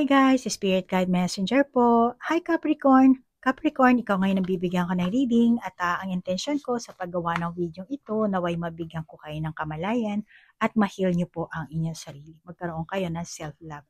guys, Spirit Guide Messenger po. Hi Capricorn! Capricorn, ikaw ngayon ang bibigyan ko ng reading at ang intention ko sa paggawa ng video ito naway mabigyan ko kayo ng kamalayan at ma-heal nyo po ang inyong sarili. Magkaroon kayo ng self-love.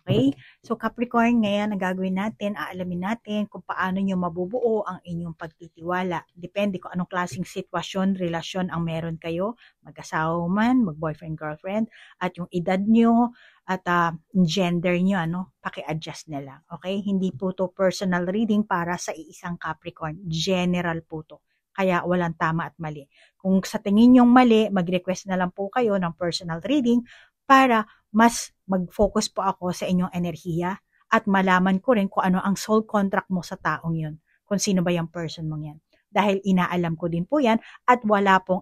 Okay? So Capricorn, ngayon ang gagawin natin, aalamin natin kung paano nyo mabubuo ang inyong pagtitiwala. Depende kung anong klaseng sitwasyon, relasyon ang meron kayo, mag-asawa man, mag-boyfriend, girlfriend, at yung edad nyo, at gender nyo, paki-adjust na lang. Okay? Hindi po to personal reading para sa iisang Capricorn. General po to. Kaya walang tama at mali. Kung sa tingin nyong mali, mag-request na lang po kayo ng personal reading para mas mag-focus po ako sa inyong enerhiya at malaman ko rin kung ano ang soul contract mo sa taong yun. Kung sino ba yung person mong yan. Dahil inaalam ko din po yan at wala pong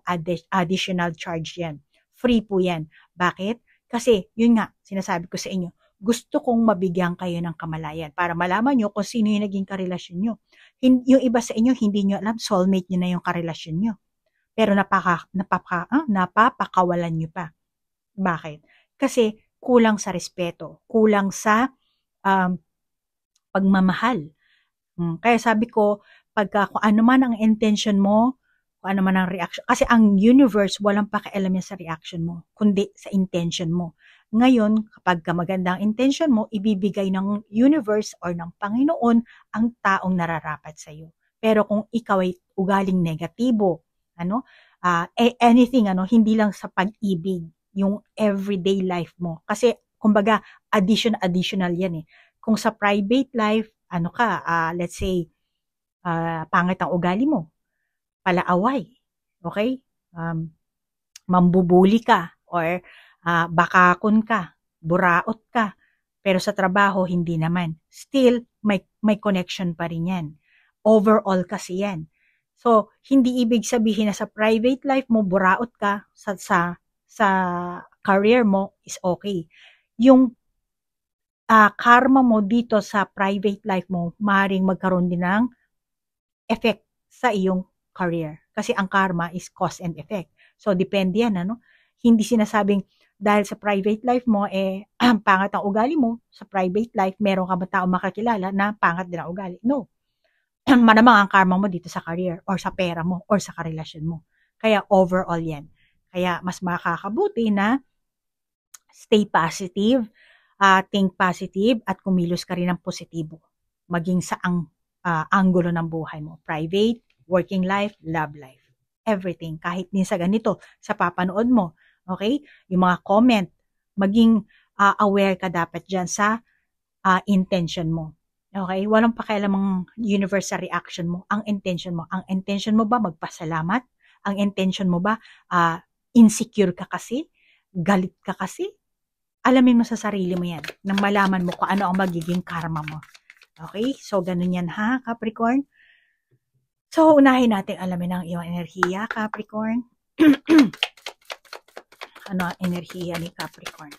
additional charge yan. Free po yan. Bakit? Kasi, yun nga, sinasabi ko sa inyo, gusto kong mabigyan kayo ng kamalayan para malaman nyo kung sino yung naging karelasyon nyo. Yung iba sa inyo, hindi nyo alam, soulmate nyo na yung karelasyon nyo. Pero napapakawalan nyo pa. Bakit? Kasi, kulang sa respeto, kulang sa pagmamahal. Kaya sabi ko, kung ano man ang intention mo, kung ano man ang reaction. Kasi ang universe, walang pakialam yan sa reaction mo, kundi sa intention mo. Ngayon, kapag maganda ang intention mo, ibibigay ng universe or ng Panginoon ang taong nararapat sa iyo. Pero kung ikaw ay ugaling negatibo, anything, hindi lang sa pag-ibig, yung everyday life mo. Kasi, kumbaga, additional yan eh. Kung sa private life, let's say, pangit ang ugali mo, palaaway, okay? Mambubuli ka or bakakon ka, buraot ka, pero sa trabaho hindi naman. Still may connection pa rin yan. Overall kasi yan. So hindi ibig sabihin na sa private life mo buraot ka, sa career mo is okay. Yung karma mo dito sa private life mo, maaaring magkaroon din ng effect sa iyong career. Kasi ang karma is cause and effect. So, depende yan, Hindi sinasabing dahil sa private life mo, pangit ang ugali mo, sa private life, meron ka ba taong makakilala na pangit din ang ugali? No. Malamang ang karma mo dito sa career, or sa pera mo, or sa karelasyon mo. Kaya overall yan. Kaya mas makakabuti na stay positive, think positive, at kumilos ka rin ng positibo. Maging sa anggulo ng buhay mo. Private, working life, love life. Everything. Kahit din sa ganito, sa papanood mo. Okay? Yung mga comment, maging aware ka dapat dyan sa intention mo. Okay? Walang pakialam ang universal reaction mo. Ang intention mo. Ang intention mo ba magpasalamat? Ang intention mo ba insecure ka kasi? Galit ka kasi? Alamin mo sa sarili mo yan. Nang malaman mo kung ano ang magiging karma mo. Okay? So, ganun yan ha, Capricorn? So, unahin natin alamin ang iyong enerhiya, Capricorn. Ano ang enerhiya ni Capricorn?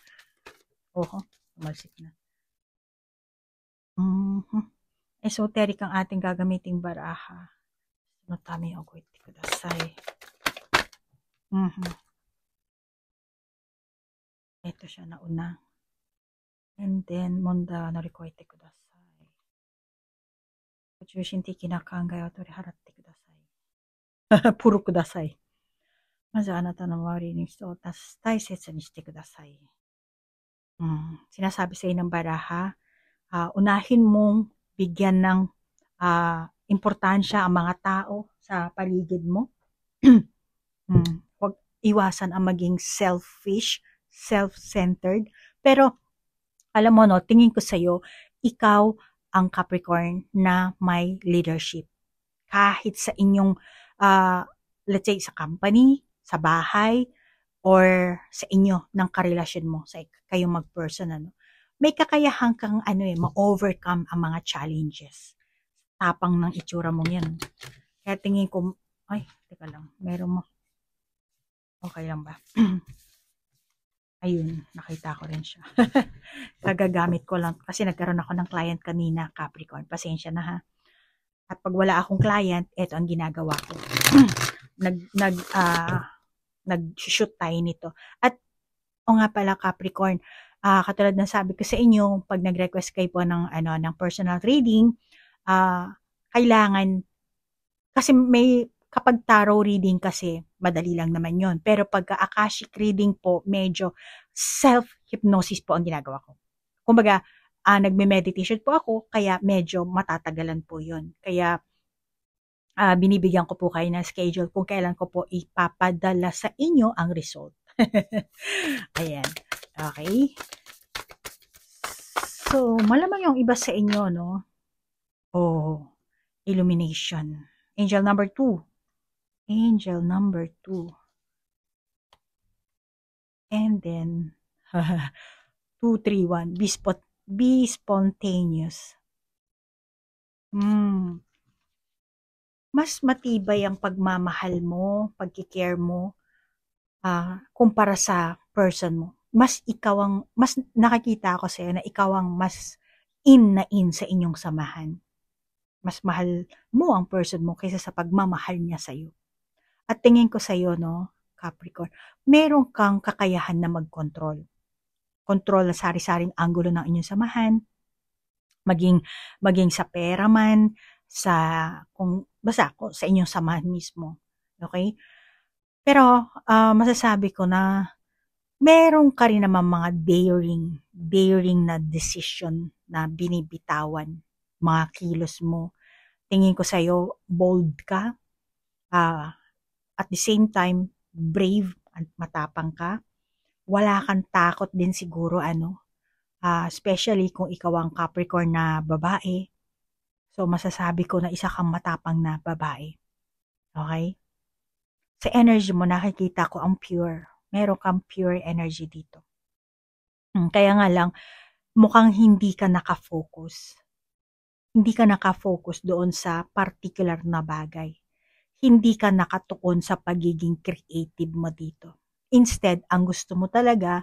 Umalsik na. Esoteric ang ating gagamiting baraha. Notami ogoiti kudasai. Ito siya na una. And then, monda norikoite kudasai. 中心的な考えを取り払ってください。プロください。まずあなたの周りに人を大切にしてください。Sinasabi sa inyo ng baraha, unahin mong bigyan ng importansya ang mga tao sa paligid mo. Huwag iwasan ang maging selfish, self-centered. Pero, alam mo tingin ko sa'yo, ikaw ang Capricorn na may leadership. Kahit sa inyong, let's say, sa company, sa bahay, or sa inyo ng karelasyon mo, sa kayong mag-person, may kakayahan kang ma-overcome ang mga challenges. Tapang ng itsura mo yan. Kaya tingin ko, teka lang, meron mo. Okay lang ba? Ayun, nakita ko rin siya. Kagagamit ko lang kasi nagkaroon ako ng client kanina, Capricorn. Pasensya na ha. At pag wala akong client, eto ang ginagawa ko. Nag-shoot tayo nito. At nga pala, Capricorn, Katulad ng sabi ko sa inyo, pag nag-request kayo po ng personal reading, kailangan, kasi kapag tarot reading kasi, madali lang naman yon. Pero pagka Akashic reading po, medyo self-hypnosis po ang ginagawa ko. Kumbaga, nagme-meditation po ako, kaya medyo matatagalan po yon. Kaya, binibigyan ko po kayo ng schedule kung kailan ko po ipapadala sa inyo ang result. Ayan. Okay. So, malamang yung iba sa inyo, no? Oh, illumination. Angel number 2. Angel number 2. And then, 231. Be spontaneous. Mas matibay ang pagmamahal mo, pagkikare mo, kumpara sa person mo. Mas nakakita ako sa'yo na ikaw ang mas in sa inyong samahan. Mas mahal mo ang person mo kaysa sa pagmamahal niya sa'yo. At tingin ko sa'yo, no, Capricorn, meron kang kakayahan na mag-control. Control na sari-saring anggulo ng inyong samahan, maging sa pera man, basta sa inyong samahan mismo. Okay? Pero, masasabi ko na meron ka rin naman mga daring na decision na binibitawan, mga kilos mo. Tingin ko sa'yo, bold ka, at the same time, brave at matapang ka. Wala kang takot din siguro, especially kung ikaw ang Capricorn na babae. So, masasabi ko na isa kang matapang na babae. Okay? Sa energy mo, nakikita ko ang pure. Meron kang pure energy dito. Kaya nga lang, mukhang hindi ka nakafocus. Hindi ka nakafocus doon sa particular na bagay. Hindi ka nakatuon sa pagiging creative mo dito. Instead, ang gusto mo talaga,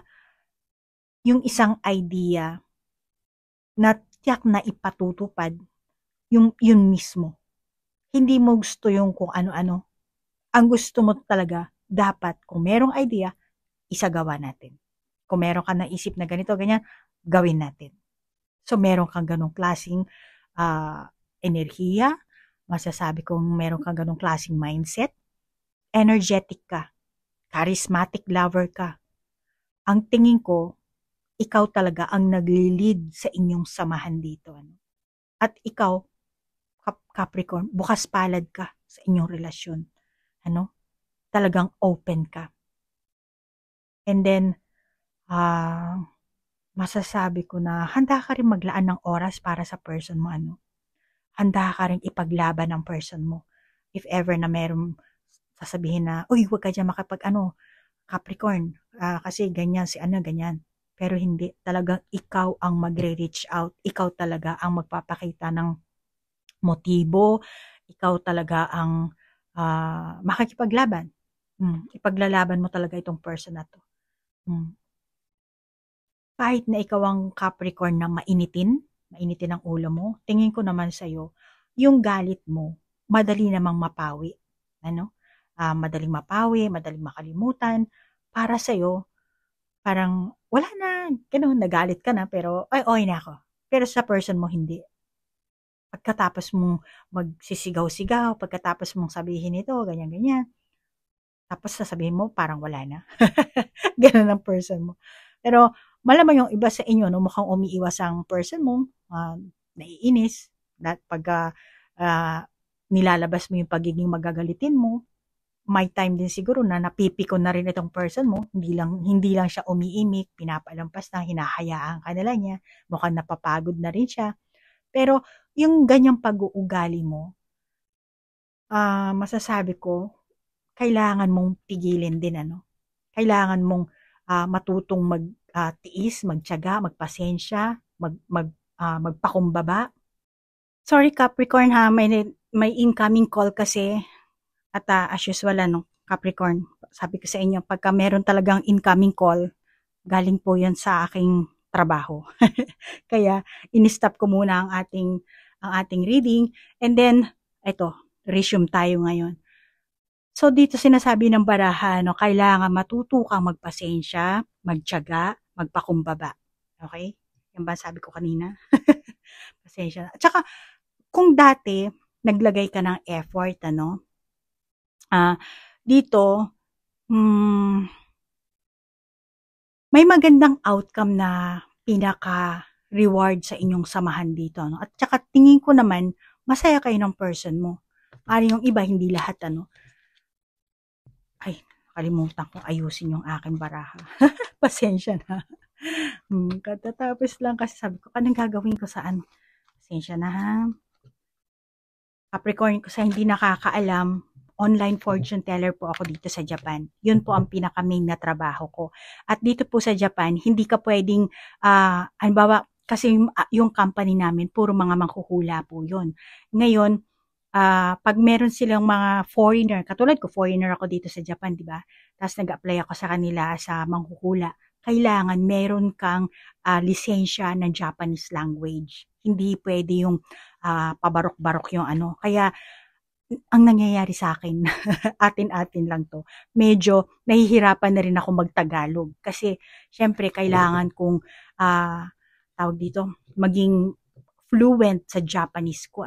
yung isang idea na tiyak na ipatutupad, yun mismo. Hindi mo gusto yung kung ano-ano. Ang gusto mo talaga, dapat kung merong idea, isagawa natin. Kung meron ka naisip na ganito, ganyan, gawin natin. So, meron kang ganong klaseng enerhiya. Masasabi kong meron kang ganong klaseng mindset. Energetic ka. Charismatic lover ka. Ang tingin ko, ikaw talaga ang nagli-lead sa inyong samahan dito. At ikaw, Capricorn, bukas palad ka sa inyong relasyon. Talagang open ka. And then, masasabi ko na handa ka rin maglaan ng oras para sa person mo. Handa ka rin ipaglaban ng person mo. If ever na meron sasabihin na, uy, huwag ka dyan Capricorn, kasi ganyan ganyan. Pero hindi, talagang ikaw ang magre-reach out. Ikaw talaga ang magpapakita ng motibo. Ikaw talaga ang makikipaglaban. Ipaglalaban mo talaga itong person na to. Kahit na ikaw ang Capricorn na mainitin ang ulo mo, tingin ko naman sa'yo, yung galit mo, madali namang mapawi. Madaling mapawi, madaling makalimutan. Para sa'yo, parang wala na, nagalit ka na, pero okay na ako. Pero sa person mo, hindi. Pagkatapos mong magsisigaw-sigaw, pagkatapos mong sabihin ito, ganyan-ganyan, tapos sasabihin mo, parang wala na. Ganun ang person mo. Pero, malamang yung iba sa inyo, mukhang umiiwas ang person mo, naiinis, pagka nilalabas mo yung pagiging magagalitin mo, may time din siguro na napipikon na rin itong person mo, hindi lang siya umiimik, pinapalampas na, hinahayaan ka nila niya, mukhang napapagod na rin siya. Pero, yung ganyang pag-uugali mo, masasabi ko, kailangan mong pigilin din, Kailangan mong matutong magtiis, magtiyaga, magpasensya, magpakumbaba. Sorry Capricorn may incoming call kasi. At as usual, Capricorn, sabi ko sa inyo, pagka meron talagang incoming call, galing po yan sa aking trabaho. Kaya, in-stop ko muna ang ating reading. And then, resume tayo ngayon. So, dito sinasabi ng baraha, kailangan matuto kang magpasensya, magtiyaga, magpakumbaba. Okay? Yan ba sabi ko kanina? Pasensya na. At saka, kung dati, naglagay ka ng effort, dito, may magandang outcome na pinaka-reward sa inyong samahan dito, At saka tingin ko naman, masaya kayo ng person mo. Yung iba, hindi lahat, Ay, nakalimutan kong ayusin yung aking baraha. Pasensya na. Katatapos lang kasi sabi ko, anong gagawin ko saan? Pasensya na ha. Capricorn, ko sa hindi nakakaalam, online fortune teller po ako dito sa Japan. Yun po ang pinaka-main na trabaho ko. At dito po sa Japan, hindi ka pwedeng, halimbawa, kasi yung company namin, puro mga manghuhula po yun. Ngayon, pag meron silang mga foreigner, katulad ko, foreigner ako dito sa Japan, di ba? Tapos nag-apply ako sa kanila sa manghuhula. Kailangan meron kang lisensya ng Japanese language. Hindi pwede yung pabarok-barok yung Kaya, ang nangyayari sa akin, atin-atin lang to, medyo nahihirapan na rin ako mag-Tagalog. Kasi, syempre, kailangan kong, tawag dito, maging fluent sa Japanese ko,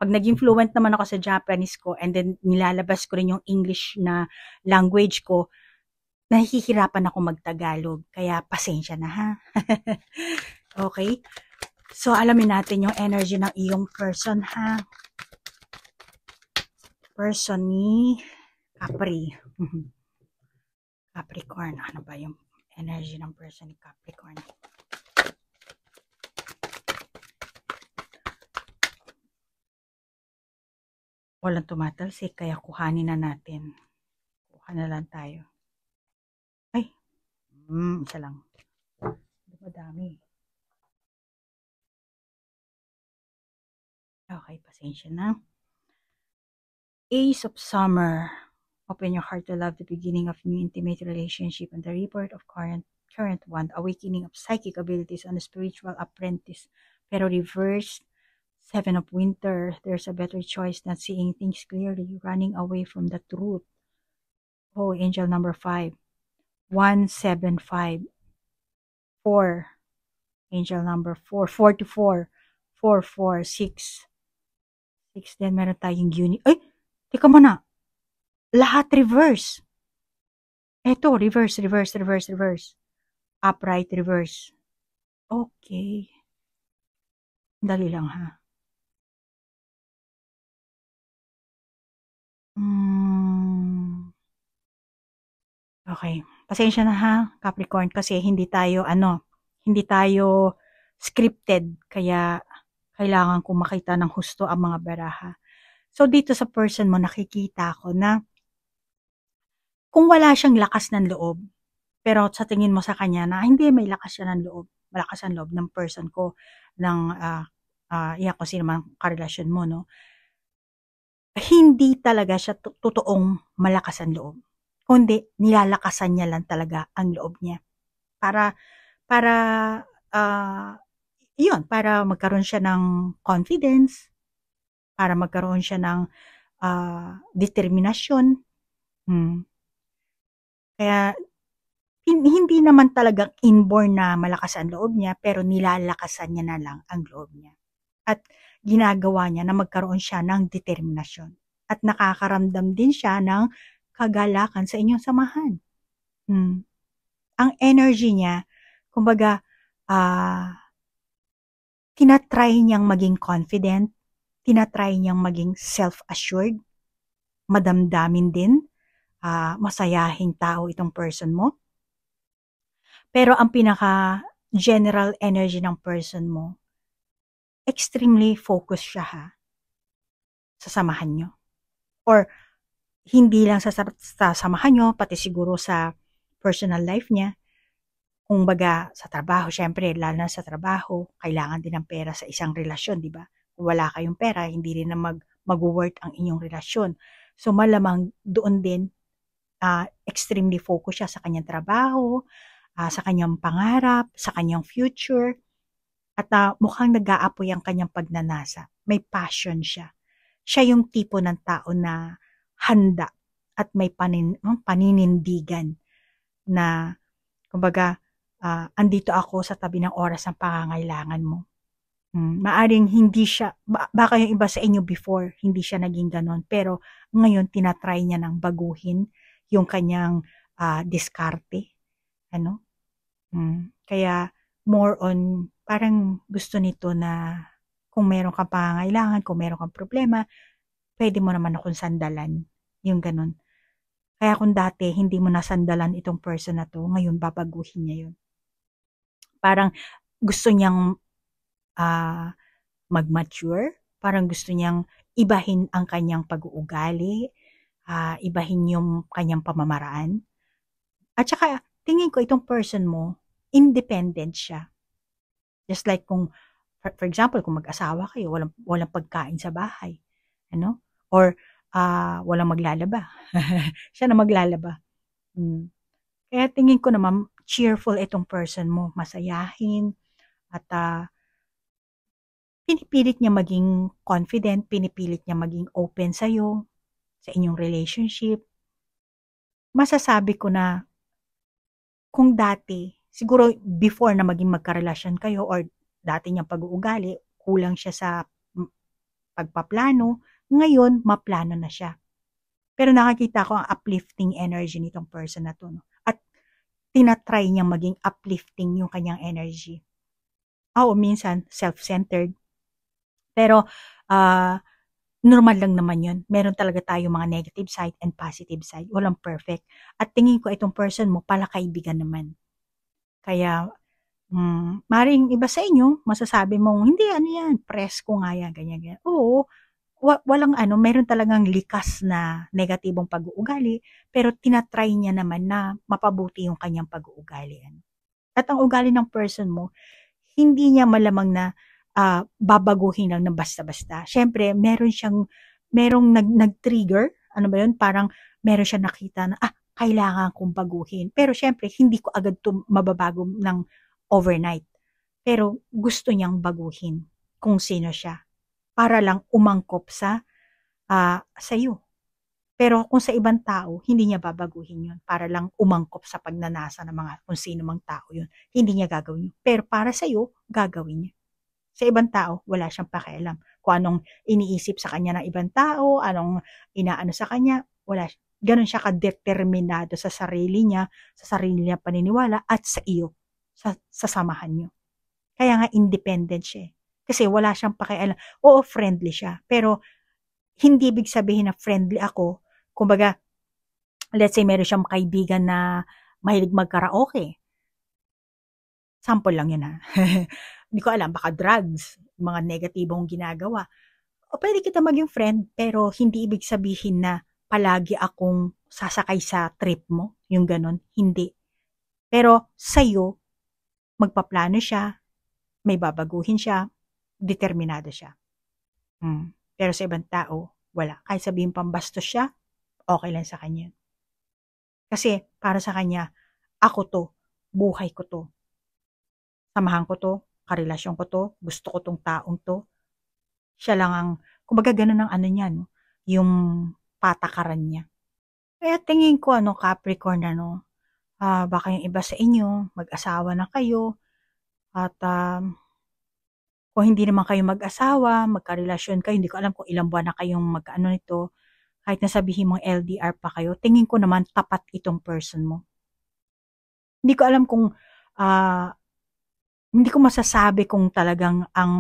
Pag naging fluent naman ako sa Japanese ko and then nilalabas ko rin yung English na language ko, nahihirapan ako mag-Tagalog. Kaya pasensya na ha. Okay? So alamin natin yung energy ng iyong person ha. Person ni Capri. Capricorn. Ano ba yung energy ng person ni Capricorn? Walang tumatalsik, kaya kuhanin na natin. Kuha na lang tayo. Ay, isa lang. Madami. Okay, pasensya na. Ace of Summer. Open your heart to love, the beginning of new intimate relationship, and the rebirth of current one, awakening of psychic abilities on a spiritual apprentice. Pero reversed. Seven of Winter, there's a better choice than seeing things clearly, running away from the truth. Oh, angel number 5. 175. 4. Angel number 4. 44. 4, 4, 6. 6 din, meron tayong Ay! Teka muna. Lahat reverse. Eto, reverse. Upright, reverse. Okay. Dali lang ha. Okay. Pasensya na ha, Capricorn, kasi hindi tayo scripted, kaya kailangan kong makita ng husto ang mga baraha. So dito sa person mo, nakikita ko na kung wala siyang lakas ng loob, pero sa tingin mo sa kanya na hindi, may lakas siya ng loob, malakas ang loob ng person ko, ng iyan kung sino man karelasyon mo, no? Hindi talaga siya totoong malakas ang loob, kundi nilalakasan niya lang talaga ang loob niya. Para magkaroon siya ng confidence, para magkaroon siya ng determinasyon. Kaya hindi naman talagang inborn na malakas ang loob niya, pero nilalakasan niya na lang ang loob niya. At ginagawa niya na magkaroon siya ng determinasyon. At nakakaramdam din siya ng kagalakan sa inyong samahan. Ang energy niya, kumbaga, tinatry niyang maging confident, tinatry niyang maging self-assured, madamdamin din, masayahing tao itong person mo. Pero ang pinaka-general energy ng person mo, extremely focused siya sa samahan nyo. Or, hindi lang sa samahan nyo, pati siguro sa personal life niya. Kung baga, sa trabaho, syempre, lalo na sa trabaho, kailangan din ng pera sa isang relasyon, di ba? Kung wala kayong pera, hindi rin na mag-work ang inyong relasyon. So, malamang doon din, extremely focused siya sa kanyang trabaho, sa kanyang pangarap, sa kanyang future, at mukhang nag-aapoy ang kanyang pagnanasa. May passion siya. Siya yung tipo ng tao na handa at may paninindigan na, kumbaga, andito ako sa tabi ng oras ng pangangailangan mo. Maaring hindi siya, baka yung iba sa inyo before, hindi siya naging ganon. Pero ngayon, tinatry niya ng baguhin yung kanyang diskarte. Ano? Kaya more on, parang gusto nito na kung meron kang pangangailangan, kung meron kang problema, pwede mo naman akong sandalan. Yung ganon. Kaya kung dati hindi mo nasandalan itong person na to, ngayon babaguhin niya yun. Parang gusto niyang mag-mature, parang gusto niyang ibahin ang kanyang pag-uugali, ibahin yung kanyang pamamaraan. At saka, tingin ko itong person mo, independent siya. Just like kung, for example, kung mag-asawa kayo, walang pagkain sa bahay. Ano? Or, walang maglalaba. Siya na maglalaba. Kaya tingin ko naman, cheerful itong person mo, masayahin, at pinipilit niya maging confident, pinipilit niya maging open sa'yo, sa inyong relationship. Masasabi ko na, kung dati, siguro before na maging magkarelasyon kayo, or dati niyang pag-uugali, kulang siya sa pagpaplano, ngayon, maplano na siya. Pero nakakita ko ang uplifting energy nitong person na to. No? At tinatry niyang maging uplifting yung kanyang energy. Oo, minsan, self-centered. Pero, normal lang naman yun. Meron talaga tayo mga negative side and positive side. Walang perfect. At tingin ko itong person mo, pala kaibigan naman. Kaya, maring iba sa inyo, masasabi mong, hindi, ano yan, presko nga yan, ganyan. Oo, walang meron talagang likas na negatibong pag-uugali, pero tinatry niya naman na mapabuti yung kanyang pag-uugali. At ang ugali ng person mo, hindi niya malamang na babaguhin lang ng basta-basta. Siyempre, merong nag-trigger, ano ba yun? Parang meron siya nakita na, kailangan kong baguhin. Pero siyempre, hindi ko agad mababago ng overnight. Pero gusto niyang baguhin kung sino siya. Para lang umangkop sa iyo. Pero kung sa ibang tao, hindi niya babaguhin yun. Para lang umangkop sa pagnanasa ng mga kung sino mang tao yun. Hindi niya gagawin yun. Pero para sa iyo, gagawin niya. Sa ibang tao, wala siyang pakialam. Kung anong iniisip sa kanya ng ibang tao, anong inaano sa kanya, wala siya. Ganon siya kadeterminado sa sarili niya paniniwala at sa iyo, sa samahan niyo. Kaya nga independent siya. Kasi wala siyang pakialam. Oo, friendly siya. Pero hindi ibig sabihin na friendly ako. Kumbaga, let's say meron siyang kaibigan na mahilig magkaraoke. Sample lang yun ha. Hindi ko alam, baka drugs, mga negatibong ginagawa. O pwede kita maging friend, pero hindi ibig sabihin na palagi akong sasakay sa trip mo. Yung ganon, hindi. Pero sa'yo, magpaplano siya, may babaguhin siya, determinado siya. Pero sa ibang tao, wala. Kahit sabihin pambastos siya, okay lang sa kanya. Kasi para sa kanya, ako to, buhay ko to. Samahan ko to, karelasyon ko to, gusto ko tong taong to. Siya lang ang, kumbaga ganun ang niya, no? Yung patakaran niya. Kaya tingin ko, Capricorn, baka yung iba sa inyo, mag-asawa na kayo, at kung hindi naman kayo mag-asawa, magkarelasyon kayo, hindi ko alam kung ilang buwan na kayong nito, kahit nasabihin mong LDR pa kayo, tingin ko naman tapat itong person mo. Hindi ko alam kung, hindi ko masasabi kung talagang ang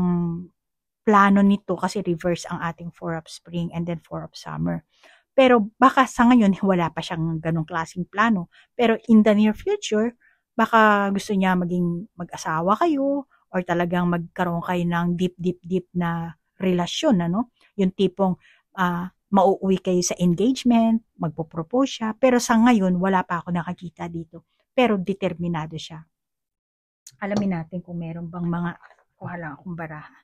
plano nito, kasi reverse ang ating 4 of spring and then 4 of summer. Pero baka sa ngayon, wala pa siyang ganong klaseng plano. Pero in the near future, baka gusto niya maging mag-asawa kayo, or talagang magkaroon kayo ng deep na relasyon, Yung tipong mauuwi kayo sa engagement, magpo-propose siya, pero sa ngayon, wala pa ako nakakita dito. Pero determinado siya. Alamin natin kung meron bang mga, kuha lang akong baraha.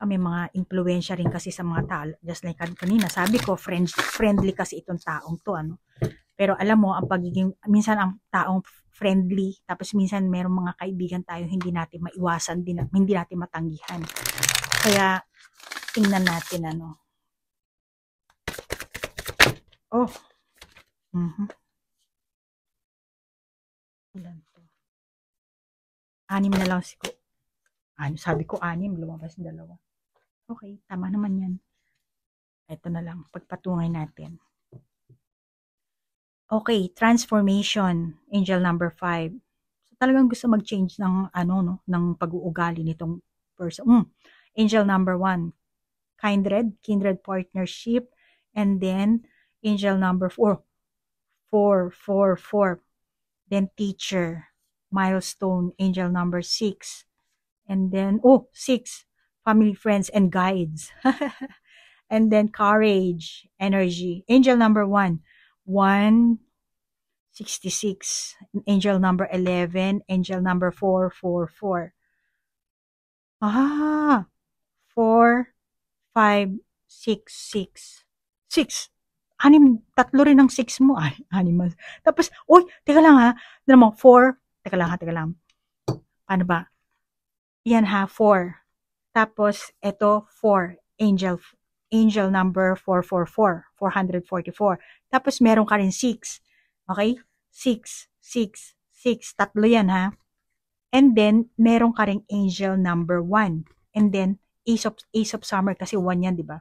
May mga impluwensya rin kasi sa mga tao. Just like kanina, sabi ko, friendly kasi itong taong to, Pero alam mo, ang pagiging, minsan ang taong friendly, tapos minsan merong mga kaibigan tayo, hindi natin maiwasan din, hindi natin matanggihan. Kaya, tingnan natin, Oh. Ilan to? 6 na lang siguro. Sabi ko 6, lumabas ng 2. Okay, tama naman yan. Ito na lang, pagpatungay natin. Okay, transformation, angel number 5. So, talagang gusto mag-change ng ng pag-uugali nitong person. Angel number 1, kindred partnership, and then angel number 4, 4, 4, 4. Then teacher, milestone, angel number 6. And then 6, family, friends, and guides. And then courage, energy. Angel number 1, 166. Angel number 11, angel number 4, 4, 4. 4, 5, 6, 6. 6. 3 rin ang 6 mo. 6. Tapos, teka lang ha. 4. Teka lang. Paano ba? Yan ha, 4. Tapos, ito, 4. Angel number 444. 444. Tapos, meron ka rin 6. Okay? 6, 6, 6. 3 yan ha. And then, meron ka rin angel number 1. And then, Ace of Summer kasi 1 yan, di ba?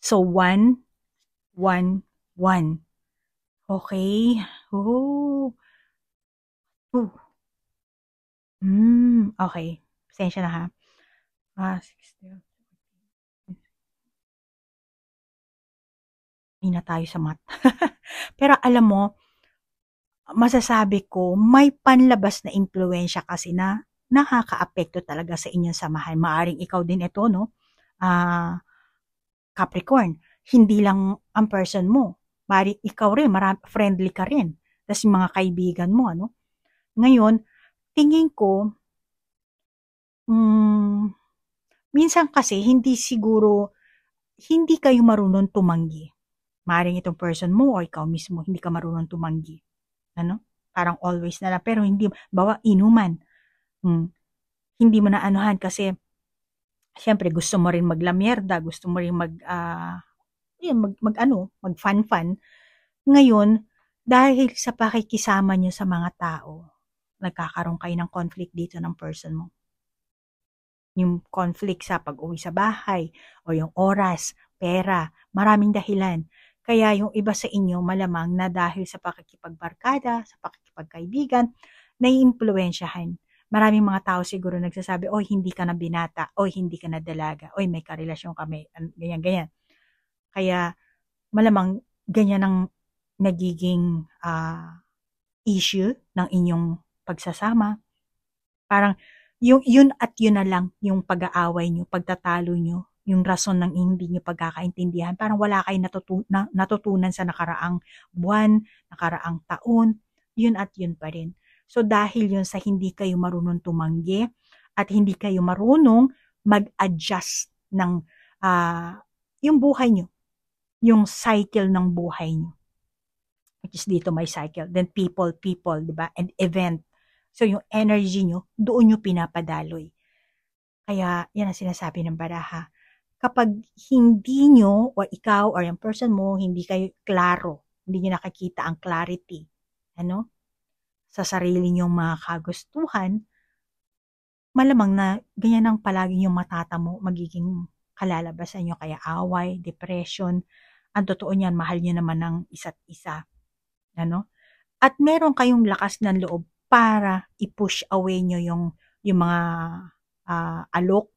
So, 1, 1, 1. Okay. Okay. Pasensya na ha. 6. Hindi na tayo sa math. Pero alam mo, masasabi ko, may panlabas na impluensya kasi na nakaka-apekto talaga sa inyong samahan. Maaring ikaw din ito, no? Capricorn. Hindi lang ang person mo. Maaring ikaw rin, friendly ka rin. Tapos yung mga kaibigan mo, ano? Ngayon, tingin ko, minsan kasi hindi kayo marunong tumanggi. Maaring itong person mo o ikaw mismo, hindi ka marunong tumanggi. Ano? Parang always na lang. Pero hindi, bawa inuman. Hindi mo na anuhan kasi, syempre gusto mo rin maglamierda, gusto mo rin mag-fun-fun. Ngayon, dahil sa pakikisama nyo sa mga tao, nagkakaroon kayo ng conflict dito ng person mo. Yung conflict sa pag-uwi sa bahay, o yung oras, pera, maraming dahilan. Kaya yung iba sa inyo malamang na dahil sa pakikipagbarkada, sa pakikipagkaibigan, naiimpluwensyahan. Maraming mga tao siguro nagsasabi, hindi ka na binata, hindi ka na dalaga, may karelasyon kami, ganyan. Kaya malamang ganyan ang nagiging issue ng inyong pagsasama. Parang yun at yun na lang yung pag-aaway nyo, pagtatalo nyo, yung rason ng hindi nyo pagkakaintindihan. Parang wala kayo natutunan sa nakaraang buwan, nakaraang taon, yun at yun pa rin. So dahil yun sa hindi kayo marunong tumanggi at hindi kayo marunong mag-adjust ng yung buhay nyo, yung cycle ng buhay nyo. Which is dito may cycle. Then people, diba? And event. So yung energy nyo, doon nyo pinapadaloy. Kaya yan ang sinasabi ng baraha. Kapag hindi nyo, o ikaw, or yung person mo, hindi kayo klaro, hindi nyo nakikita ang clarity, sa sarili nyong mga kagustuhan, malamang na ganyan ang palagi yung matatamo, magiging kalalabasan nyo, kaya away, depression, ang totoo niyan, mahal nyo naman ng isa't isa. At meron kayong lakas ng loob para i-push away nyo yung mga alok,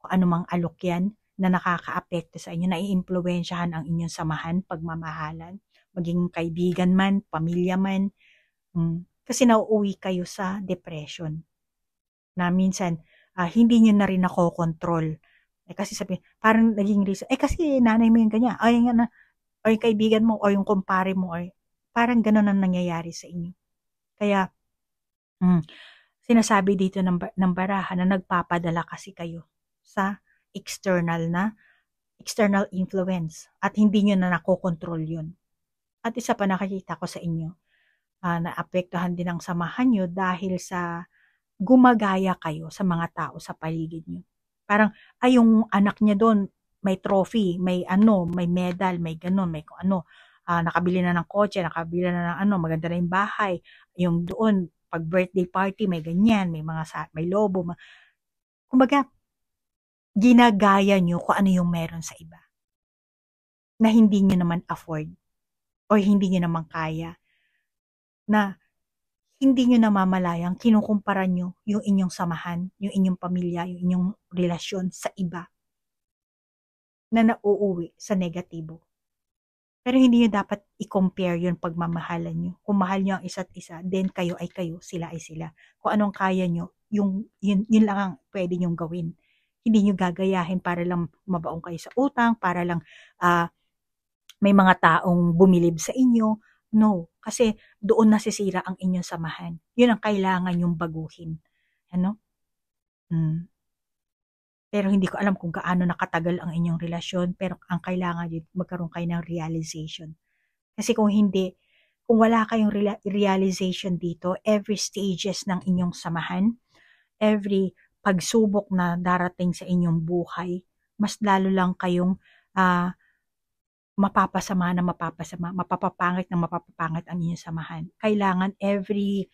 kung anumang alok yan, na nakaka-apekto sa inyo, naiimpluwensyahan ang inyong samahan, pagmamahalan, maging kaibigan man, pamilya man, kasi nauuwi kayo sa depression, na minsan, hindi nyo na rin nakokontrol. Kasi sabi, parang naging reason, kasi nanay mo yung ganyan, o yung kaibigan mo, o yung kumpare mo, parang gano'n ang nangyayari sa inyo. Kaya, sinasabi dito ng baraha na nagpapadala kasi kayo sa external influence at hindi nyo na nakokontrol yun. At isa pa nakikita ko sa inyo, naapektuhan din ang samahan nyo dahil sa gumagaya kayo sa mga tao sa paligid nyo. Parang, yung anak niya doon, may trophy, may medal, may ganon, may kung nakabili na ng kotse, nakabili na ng maganda na yung bahay, yung doon, pag birthday party, may ganyan, may lobo. Kumbaga, ginagaya nyo kung ano yung meron sa iba na hindi nyo naman afford o hindi nyo naman kaya, na hindi nyo namamalayang kinukumpara nyo yung inyong samahan, yung inyong pamilya, yung inyong relasyon sa iba na nauuwi sa negatibo. Pero hindi nyo dapat i-compare yun pagmamahalan nyo. Kung mahal nyo ang isa't isa, then kayo ay kayo, sila ay sila. Kung anong kaya nyo, yun lang ang pwede nyong gawin. Hindi nyo gagayahin para lang mabaong kayo sa utang, para lang may mga taong bumilib sa inyo. No, kasi doon nasisira ang inyong samahan. Yun ang kailangan yung baguhin. Ano? Pero hindi ko alam kung gaano nakatagal ang inyong relasyon, pero ang kailangan yun, magkaroon kayo ng realization. Kasi kung hindi, kung wala kayong realization dito, every stages ng inyong samahan, every pagsubok na darating sa inyong buhay, mas lalo lang kayong mapapasama, mapapapangit ang inyong samahan. Kailangan every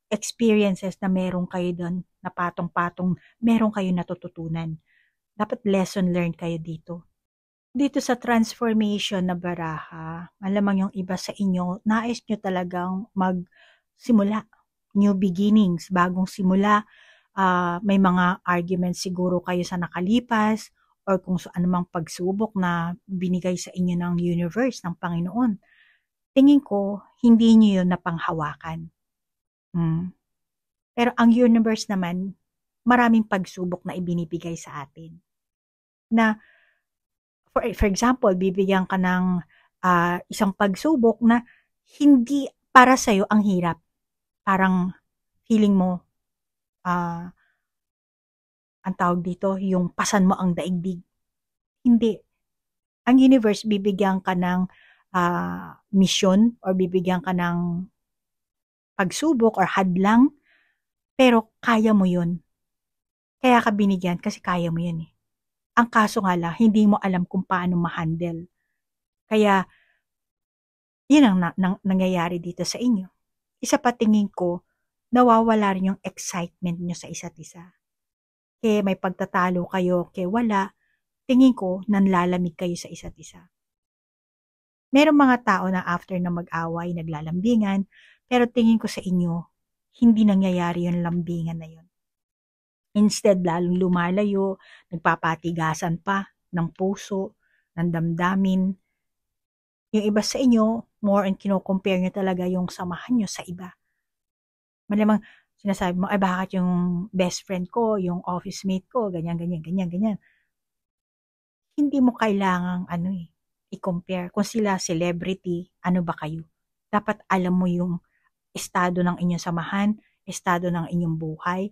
experiences na meron kayo doon, na patong-patong, meron kayo natututunan. Dapat lesson learned kayo dito. Dito sa transformation na baraha, malamang yung iba sa inyo, nais nyo talagang magsimula. New beginnings, bagong simula. May mga arguments siguro kayo sa nakalipas, or kung anumang pagsubok na binigay sa inyo ng universe, ng Panginoon. Tingin ko, hindi nyo yun napanghawakan. Pero ang universe naman, maraming pagsubok na ibinibigay sa atin. Na, for example, bibigyan ka ng isang pagsubok na hindi para sa'yo ang hirap. Parang feeling mo, ang tawag dito, yung pasan mo ang daigdig. Hindi. Ang universe, bibigyan ka ng mission or bibigyan ka ng pagsubok or hadlang, pero kaya mo yun. Kaya ka binigyan kasi kaya mo yun eh. Ang kaso nga lang, hindi mo alam kung paano ma-handle. Kaya, yun ang nangyayari dito sa inyo. Isa pa tingin ko, nawawala rin yung excitement nyo sa isa't isa. Kaya may pagtatalo kayo, kaya wala, tingin ko, nanlalamig kayo sa isa't isa. Merong mga tao na after na mag-away, naglalambingan, pero tingin ko sa inyo, hindi nangyayari yung lambingan na yun. Instead, lalong lumalayo, nagpapatigasan pa ng puso, ng damdamin. Yung iba sa inyo, more and kino-compare nyo talaga yung samahan nyo sa iba. Malamang sinasabi mo, ay bakit yung best friend ko, yung office mate ko, ganyan. Hindi mo kailangang i-compare. Kung sila celebrity, ano ba kayo? Dapat alam mo yung estado ng inyong samahan, estado ng inyong buhay.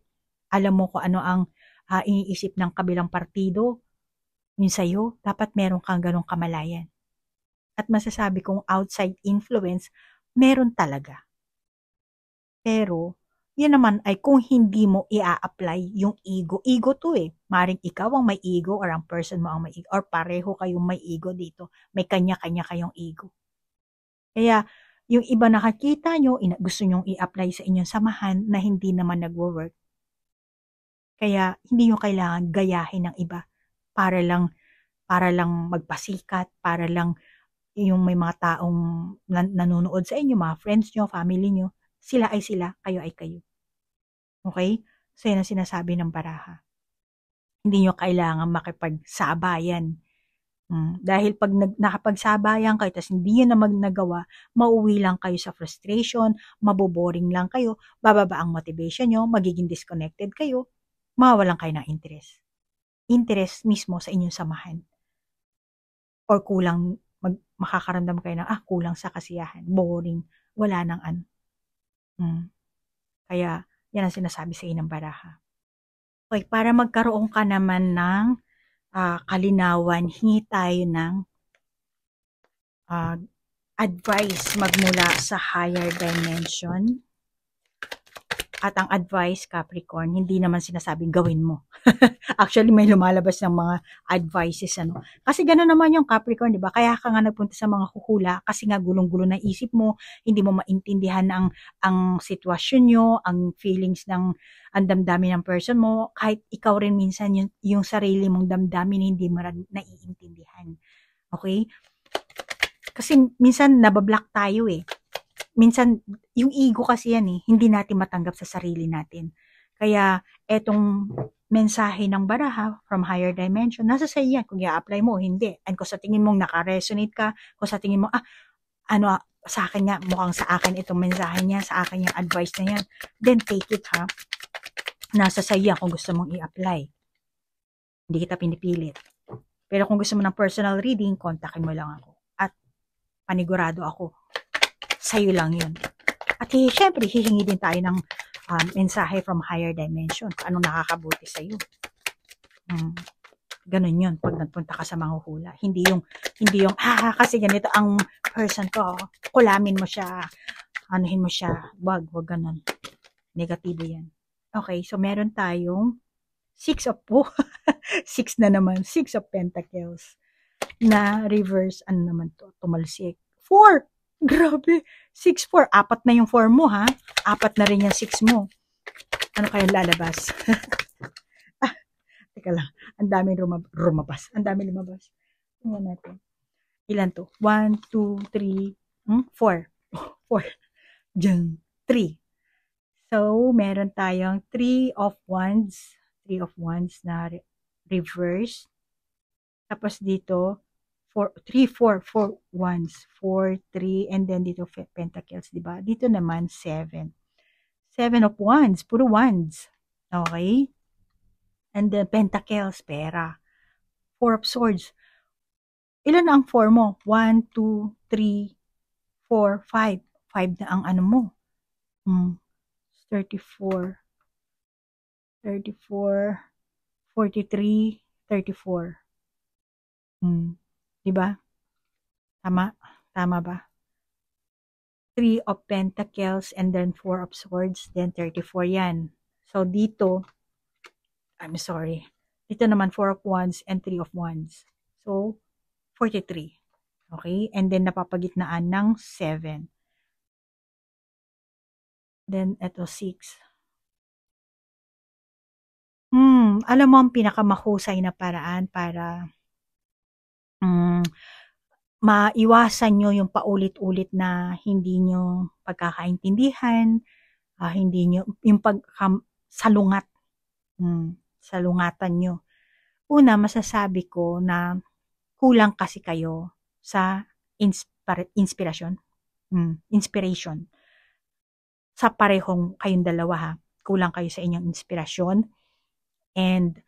Alam mo kung ano ang iniisip ng kabilang partido. Yun sa'yo, dapat meron kang ganong kamalayan. At masasabi kong outside influence, meron talaga. Pero, yun naman ay kung hindi mo i-apply yung ego. Ego to eh. Maring ikaw ang may ego or ang person mo ang may ego. Or pareho kayong may ego dito. May kanya-kanya kayong ego. Kaya, yung iba nakakita nyo, gusto nyong i-apply sa inyong samahan na hindi naman nagwo-work. Kaya, hindi nyo kailangan gayahin ng iba para lang magpasikat, para lang yung may mga taong nanonood sa inyo, mga friends nyo, family nyo, sila ay sila, kayo ay kayo. Okay? So, yan ang sinasabi ng baraha. Hindi nyo kailangan makipagsabayan. Dahil pag nakapagsabayan kayo, tapos hindi nyo na nagawa, mauwi lang kayo sa frustration, maboboring lang kayo, bababa ang motivation nyo, magiging disconnected kayo, mawawalan kayo ng interest. Interest mismo sa inyong samahan. Or kulang, makakaramdam kayo ng, kulang sa kasiyahan, boring, wala nang ano. Kaya, yan ang sinasabi sa inang baraha. Okay, para magkaroon ka naman ng kalinawan, hingi tayo ng advice magmula sa higher dimension. At ang advice, Capricorn, hindi naman sinasabing gawin mo. Actually, may lumalabas ng mga advices, ano. Kasi gano'n naman yung Capricorn, di ba? Kaya ka nga nagpunta sa mga huhula kasi nga gulong-gulo ng isip mo, hindi mo maintindihan ang sitwasyon nyo, ang feelings ng ang damdamin ng person mo, kahit ikaw rin minsan yung sarili mong damdamin hindi mo naiintindihan. Okay? Kasi minsan nabablock tayo eh. Minsan, yung ego kasi yan eh, hindi natin matanggap sa sarili natin. Kaya, etong mensahe ng baraha from higher dimension, nasa sa yan, kung i-apply mo, hindi. And kung sa tingin mong naka-resonate ka, kung sa tingin mo, sa akin nga, mukhang sa akin itong mensahe niya, sa akin yung advice na yan, then take it ha. Nasa sa yan kung gusto mong i-apply. Hindi kita pinipilit. Pero kung gusto mo ng personal reading, kontakin mo lang ako. At panigurado ako, sa'yo lang yun. At syempre, hihingi din tayo ng mensahe from higher dimension. Anong nakakabuti sa'yo. Ganun yun pag nagpunta ka sa manghuhula. Hindi yung, kasi ganito ang person ko. Kulamin mo siya. Anuhin mo siya. Wag ganun. Negatibo yan. Okay, so meron tayong 6 of 6 na naman. 6 of Pentacles. Na reverse, naman to? Tumalsik. 4! Grabe, 6-4. 4 na yung 4 mo, ha? 4 na rin yung 6 mo. Ano kayang lalabas? Teka lang. Ang dami lumabas. Ang dami lumabas. Tingnan natin. Ilan to? 1, 2, 3, 4. 4. Diyan. 3. So, meron tayong 3 of Wands. 3 of Wands na reverse. Tapos dito, 4 wands, 4, 3, and then dito pentacles, di ba? Dito naman 7 of wands, puro wands. Okay? And then pentacles, pera. 4 of swords. Ilan ang 4 mo? 1, 2, 3, 4, 5. 5 na ang ano mo. 34, 43, 34. Diba? Tama ba? 3 of Pentacles and then 4 of Swords, then 34 yan. So dito, I'm sorry. Dito naman 4 of Wands and 3 of Wands. So 43. Okay? And then napapagitnaan ng 7. Then ito 6. Alam mo ang pinakamahusay na paraan para maiwasan nyo yung paulit-ulit na hindi nyo pagkakaintindihan, hindi nyo, yung salungat, salungatan nyo. Una, masasabi ko na kulang kasi kayo sa inspiration. Sa parehong kayong dalawa ha. Kulang kayo sa inyong inspirasyon and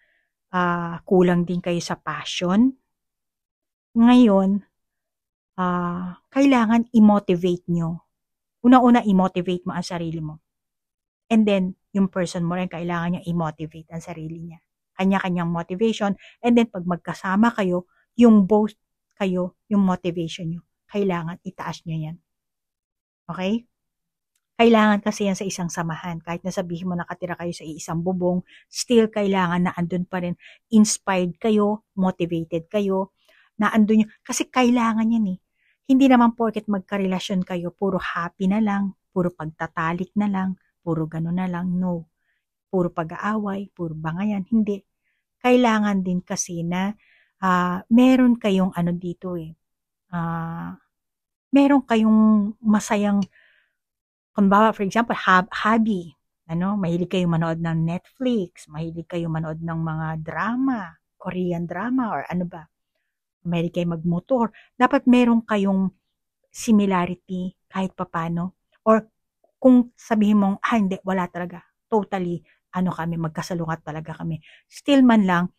kulang din kayo sa passion. Ngayon, kailangan i-motivate nyo. Una-una, i-motivate mo ang sarili mo. And then, yung person mo rin, kailangan niya i-motivate ang sarili niya. Kanya-kanyang motivation. And then, pag magkasama kayo, yung both kayo, yung motivation nyo. Kailangan itaas nyo yan. Okay? Kailangan kasi yan sa isang samahan. Kahit nasabihin mo nakatira kayo sa isang bubong, still kailangan na andun pa rin. Inspired kayo, motivated kayo, na andun yung, kasi kailangan yan eh. Hindi naman porket magkarelasyon kayo, puro happy na lang, puro pagtatalik na lang, puro gano'n na lang, no. Puro pag-aaway, puro bangayan, hindi. Kailangan din kasi na meron kayong ano dito eh, meron kayong masayang, kung ba, for example, hobby, mahilig kayong manood ng Netflix, mahilig kayong manood ng mga drama, Korean drama, or ano ba, mahilig kayong magmotor, dapat meron kayong similarity kahit papano. Or kung sabihin mong, hindi, wala talaga. Totally, kami, magkasalungat talaga kami. Still man lang,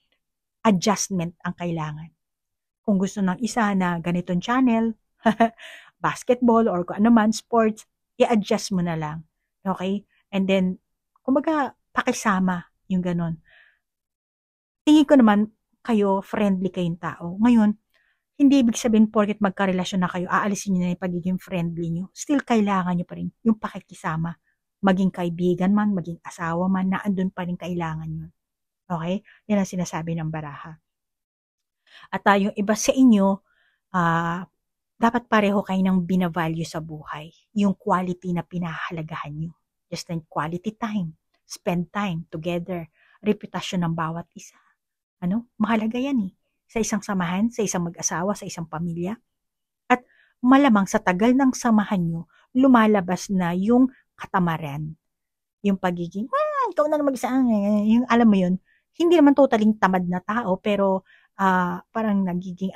adjustment ang kailangan. Kung gusto ng isa na ganitong channel, basketball or kung ano man, sports, i-adjust mo na lang. Okay? And then, kumbaga, pakisama yung ganon. Tingin ko naman, kayo, friendly kayong tao. Ngayon, hindi ibig sabihin porket magkarelasyon na kayo, aalisin nyo na yung pagiging friendly nyo. Still, kailangan nyo pa rin yung pakikisama. maging kaibigan man, maging asawa man, na andun pa rin kailangan yun. Okay? Yan ang sinasabi ng baraha. At yung iba sa inyo, dapat pareho kayo ng binavalue sa buhay. Yung quality na pinahalagahan nyo. Just like quality time. Spend time together. Reputasyon ng bawat isa. Mahalaga yan eh. Sa isang samahan, sa isang mag-asawa, sa isang pamilya. At malamang sa tagal ng samahan nyo, lumalabas na yung katamaran. Yung pagiging, ikaw na mag-isa. Yung alam mo yun, hindi naman totaling tamad na tao, pero parang nagiging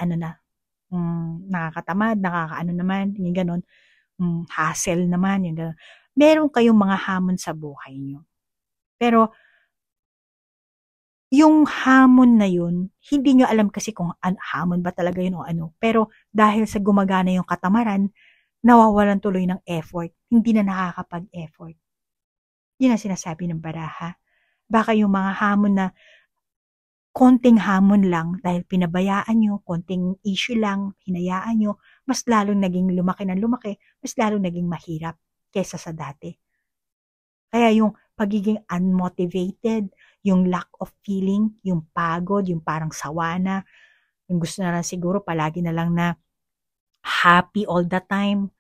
nakakatamad, nakakaano naman, yung ganon, hassle naman, yung ganon. Meron kayong mga hamon sa buhay nyo. Pero, yung hamon na yun, hindi nyo alam kasi kung hamon ba talaga yun o ano. Pero, dahil sa gumagana yung katamaran, nawawalan tuloy ng effort. Hindi na nakakapag-effort. Yun ang sinasabi ng baraha. Baka yung mga hamon na konting hamon lang dahil pinabayaan nyo, konting issue lang, hinayaan nyo, mas lalong naging lumaki ng lumaki, mas lalong naging mahirap kesa sa dati. Kaya yung pagiging unmotivated, yung lack of feeling, yung pagod, yung parang sawa na, yung gusto na lang siguro palagi na lang na happy all the time.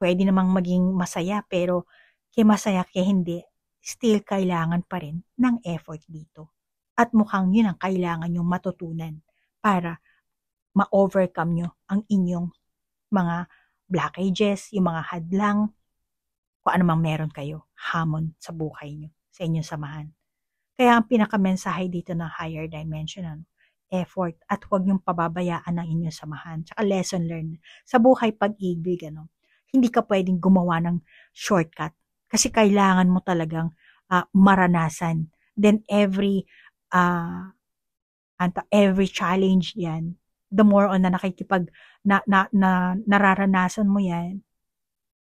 Pwede namang maging masaya, pero kaya masaya kaya hindi, still kailangan pa rin ng effort dito. At mukhang yun ang kailangan nyong matutunan para ma-overcome nyo ang inyong mga blockages, yung mga hadlang, kung ano mang meron kayo, hamon sa buhay nyo, sa inyong samahan. Kaya ang pinakamensahe dito ng higher dimension, effort, at huwag nyong pababayaan ang inyong samahan. Tsaka lesson learned. Sa buhay pag-ibig, hindi ka pwedeng gumawa ng shortcut. Kasi kailangan mo talagang maranasan. Then every challenge yan, the more on na nararanasan mo yan,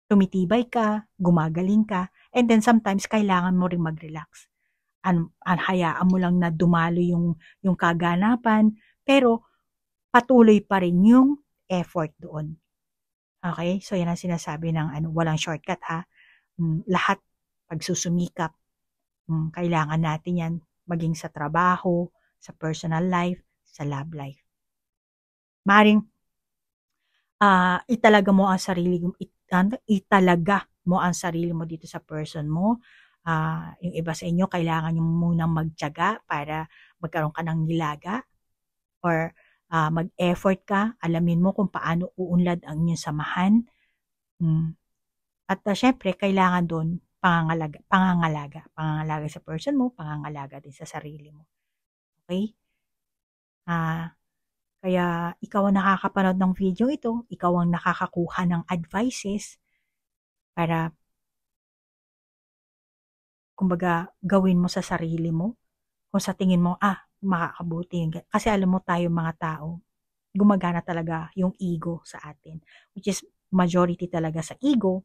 tumitibay ka, gumagaling ka, and then sometimes kailangan mo rin mag-relax. Hayaan mo lang na dumalo yung kaganapan, pero patuloy pa rin yung effort doon. Okay? So yan ang sinasabi ng walang shortcut ha. Lahat pagsusumikap, kailangan natin yan, maging sa trabaho, sa personal life, sa love life. Maring italaga mo ang sarili mo dito sa person mo. Yung iba sa inyo, kailangan nyo munang magtiyaga para magkaroon ka ng nilaga or mag-effort ka, alamin mo kung paano uunlad ang inyong samahan. At syempre, kailangan doon pangangalaga sa person mo, pangangalaga din sa sarili mo. Okay? Kaya ikaw ang nakakapanood ng video ito, ikaw ang nakakakuha ng advices para kumbaga gawin mo sa sarili mo. Kung sa tingin mo, makakabuti. Kasi alam mo tayo mga tao, gumagana talaga yung ego sa atin. Which is majority talaga sa ego.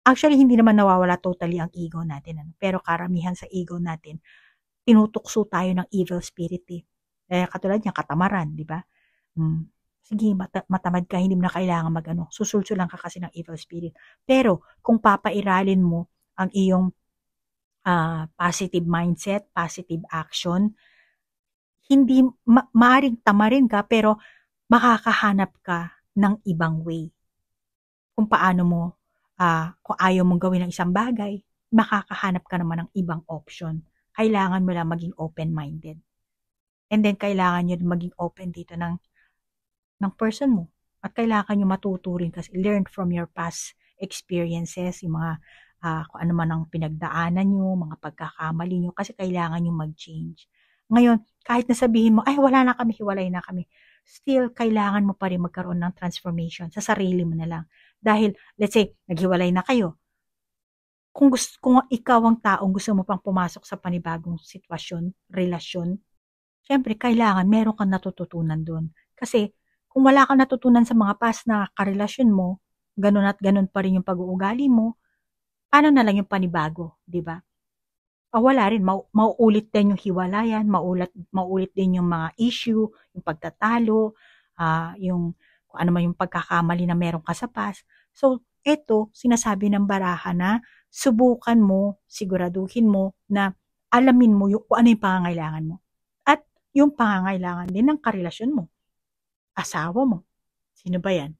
Actually, hindi naman nawawala totally ang ego natin. Pero karamihan sa ego natin, tinutukso tayo ng evil spirit eh. Katulad niya, katamaran, di ba? Sige, matamad ka, hindi mo na kailangan susulsulan ka kasi ng evil spirit. Pero, kung papairalin mo ang iyong positive mindset, positive action, hindi, maaring tamarin ka, pero makakahanap ka ng ibang way. Kung paano mo, kung ayaw mong gawin ng isang bagay, makakahanap ka naman ng ibang option. Kailangan mo lang maging open-minded. And then, kailangan nyo maging open dito ng person mo. At kailangan nyo matuturin kasi learn from your past experiences, yung mga kung ano man ang pinagdaanan nyo, mga pagkakamali nyo, kasi kailangan nyo mag-change. Ngayon, kahit nasabihin mo, wala na kami, hiwalay na kami, still, kailangan mo pa rin magkaroon ng transformation sa sarili mo na lang. Dahil, let's say, naghiwalay na kayo. Kung ikaw ang taong gusto mo pang pumasok sa panibagong sitwasyon, relasyon, syempre, kailangan meron kang natututunan doon. Kasi, kung wala kang natutunan sa mga past na karelasyon mo, ganun at ganun pa rin yung pag-uugali mo, paano na lang yung panibago, di ba? Wala rin, mauulit din yung hiwalayan, mauulit din yung mga issue, yung pagtatalo, yung kung ano man yung pagkakamali na meron ka sa past. So, ito, sinasabi ng baraha na subukan mo, siguraduhin mo na alamin mo kung ano yung pangangailangan mo. At yung pangangailangan din ng karelasyon mo, asawa mo. Sino ba yan?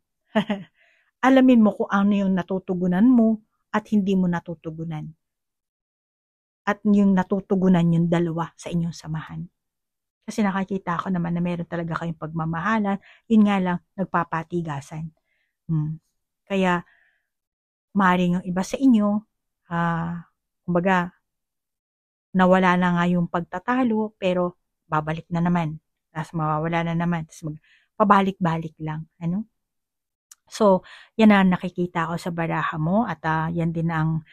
Alamin mo kung ano yung natutugunan mo at hindi mo natutugunan. At yung natutugunan yung dalawa sa inyong samahan. Kasi nakakita ko naman na meron talaga kayong pagmamahalan, yun nga lang, nagpapatigasan. Kaya, maaaring yung iba sa inyo, kumbaga, nawala na nga yung pagtatalo, pero babalik na naman. Tapos mawawala na naman. Tapos pabalik-balik lang. Ano? So, yan ang nakikita ko sa baraha mo at yan din ang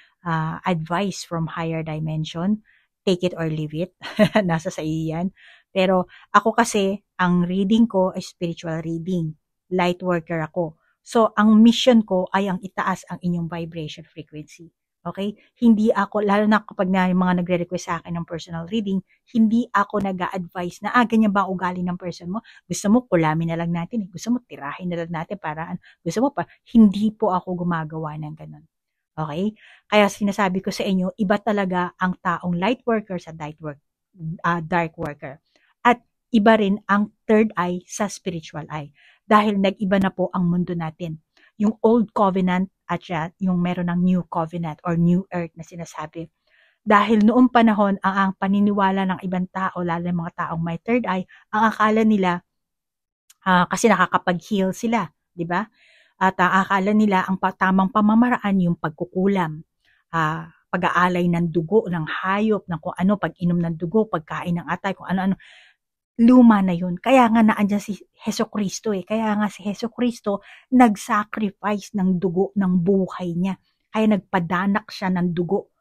advice from higher dimension. Take it or leave it. Nasa sa iyo yan. Pero ako kasi, ang reading ko ay spiritual reading. Light worker ako. So, ang mission ko ay ang itaas ang inyong vibration frequency. Okay? Hindi ako, lalo na kapag na yung mga nagre-request sa akin ng personal reading, hindi ako nag-a-advise na, ganyan ba ang ugali ng person mo? Gusto mo, kulamin na lang natin. Gusto mo, tirahin na lang natin para, gusto mo pa, hindi po ako gumagawa ng ganun. Okay? Kaya sinasabi ko sa inyo, iba talaga ang taong light worker sa dark worker. At iba rin ang third eye sa spiritual eye. Dahil nag-iba na po ang mundo natin. Yung old covenant at yung meron ng new covenant or new earth na sinasabi. Dahil noong panahon, ang paniniwala ng ibang tao, lalo ng mga taong may third eye, ang akala nila, kasi nakakapag-heal sila, di ba? At akala nila ang tamang pamamaraan yung pagkukulam, pag-aalay ng dugo, ng hayop, ng kung ano, pag-inom ng dugo, pagkain ng atay, kung ano-ano. Luma na yun. Kaya nga naandyan si Hesukristo Kaya nga si Hesukristo nag-sacrifice ng dugo ng buhay niya. Kaya nagpadanak siya ng dugo.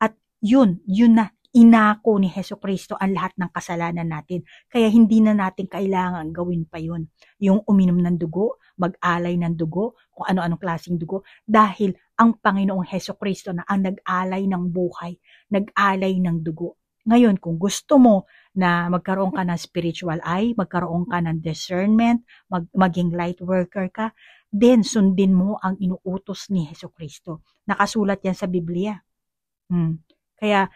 At yun na inako ni Hesukristo ang lahat ng kasalanan natin. Kaya hindi na natin kailangan gawin pa yun. Yung uminom ng dugo, mag-alay ng dugo, kung ano-anong klaseng dugo. Dahil ang Panginoong Hesukristo na ang nag-alay ng buhay, nag-alay ng dugo. Ngayon, kung gusto mo na magkaroon ka ng spiritual eye, magkaroon ka ng discernment, maging light worker ka, then sundin mo ang inuutos ni Hesukristo. Nakasulat yan sa Biblia. Kaya,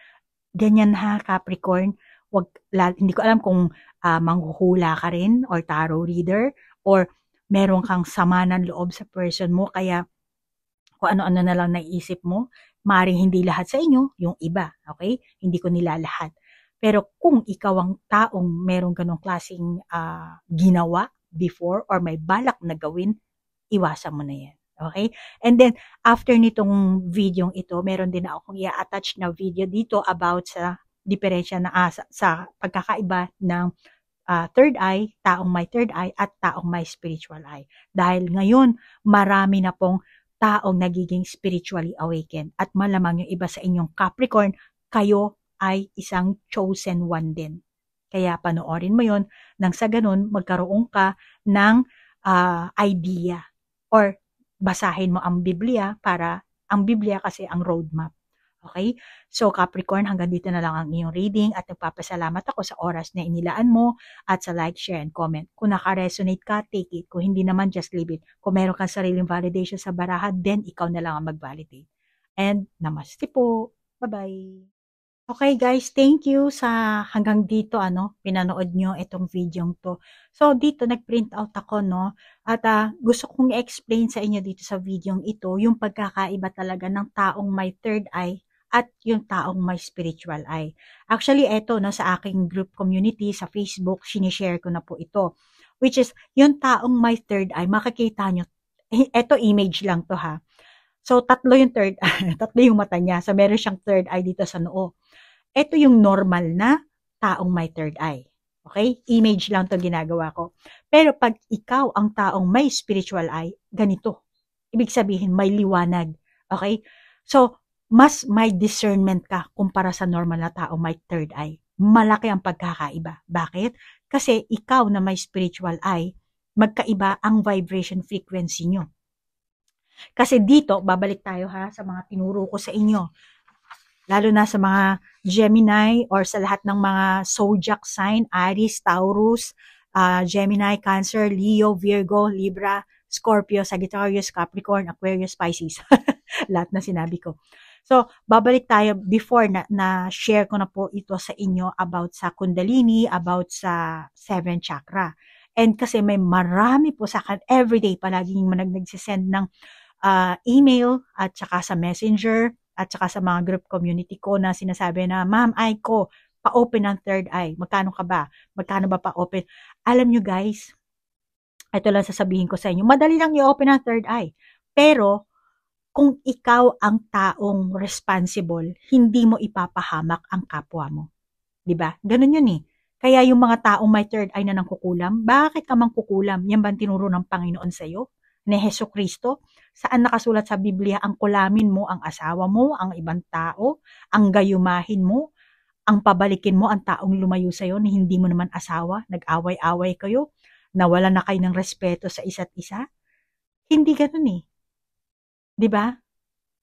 ganyan ha, Capricorn. Hindi ko alam kung manghuhula ka rin or tarot reader or meron kang sama ng loob sa person mo, kaya kung ano-ano na lang naiisip mo, maring hindi lahat sa inyo, yung iba, okay? Hindi ko nila lahat. Pero kung ikaw ang taong merong ganong klaseng ginawa before or may balak na gawin, iwasan mo na yan. Okay? And then, after nitong video ito, meron din akong i-attach na video dito about sa diferensya na sa pagkakaiba ng third eye, taong may third eye at taong may spiritual eye. Dahil ngayon, marami na pong taong nagiging spiritually awakened. At malamang yung iba sa inyong Capricorn, kayo ay isang chosen one din. Kaya panoorin mo yon nang sa ganun magkaroon ka ng idea or basahin mo ang Biblia para ang Biblia kasi ang roadmap. Okay? So Capricorn, hanggang dito na lang ang iyong reading at nagpapasalamat ako sa oras na inilaan mo at sa like, share, and comment. Kung naka-resonate ka, take it. Kung hindi naman, just leave it. Kung meron kang sariling validation sa baraha, then ikaw na lang ang mag-validate. And namaste po. Bye-bye. Okay guys, thank you sa hanggang dito pinanood nyo itong video to. So dito nag-print out ako at gusto kong i-explain sa inyo dito sa video ito yung pagkakaiba talaga ng taong may third eye at yung taong may spiritual eye. Actually ito sa aking group community sa Facebook, sinishare ko na po ito. Which is yung taong may third eye, makikita nyo, ito image lang to ha. So tatlo yung tatlo yung mata niya. So meron siyang third eye dito sa noo. Ito yung normal na taong may third eye. Okay? Image lang to ginagawa ko. Pero pag ikaw ang taong may spiritual eye, ganito. Ibig sabihin, may liwanag. Okay? So, mas may discernment ka kumpara sa normal na taong may third eye. Malaki ang pagkakaiba. Bakit? Kasi ikaw na may spiritual eye, magkaiba ang vibration frequency nyo. Kasi dito, babalik tayo sa mga tinuro ko sa inyo. Lalo na sa mga Gemini or sa lahat ng mga zodiac sign, Aries, Taurus, Gemini, Cancer, Leo, Virgo, Libra, Scorpio, Sagittarius, Capricorn, Aquarius, Pisces. Lahat na sinabi ko. So, babalik tayo before na share ko na po ito sa inyo about sa Kundalini, about sa 7 chakra. And kasi may marami po sa akin, everyday palaging nagsisend ng email at saka sa messenger at saka sa mga group community ko na sinasabi na, Ma'am Aiko, pa-open ang third eye. Magkano ka ba? Magkano ba pa-open? Alam nyo guys, ito lang sasabihin ko sa inyo, madali lang i-open ang third eye. Pero, kung ikaw ang taong responsible, hindi mo ipapahamak ang kapwa mo. 'Di ba? Ganun yun eh. Kaya yung mga taong may third eye na nangkukulam, bakit ka mangkukulam? Yan ba ang tinuro ng Panginoon sa iyo? Ni Hesukristo? Saan nakasulat sa Biblia ang kulamin mo ang asawa mo, ang ibang tao, ang gayumahin mo, ang pabalikin mo ang taong lumayo sa iyo na hindi mo naman asawa, nag-away-away kayo, nawala na kayo ng respeto sa isa't isa? Hindi ganun eh. 'Di ba?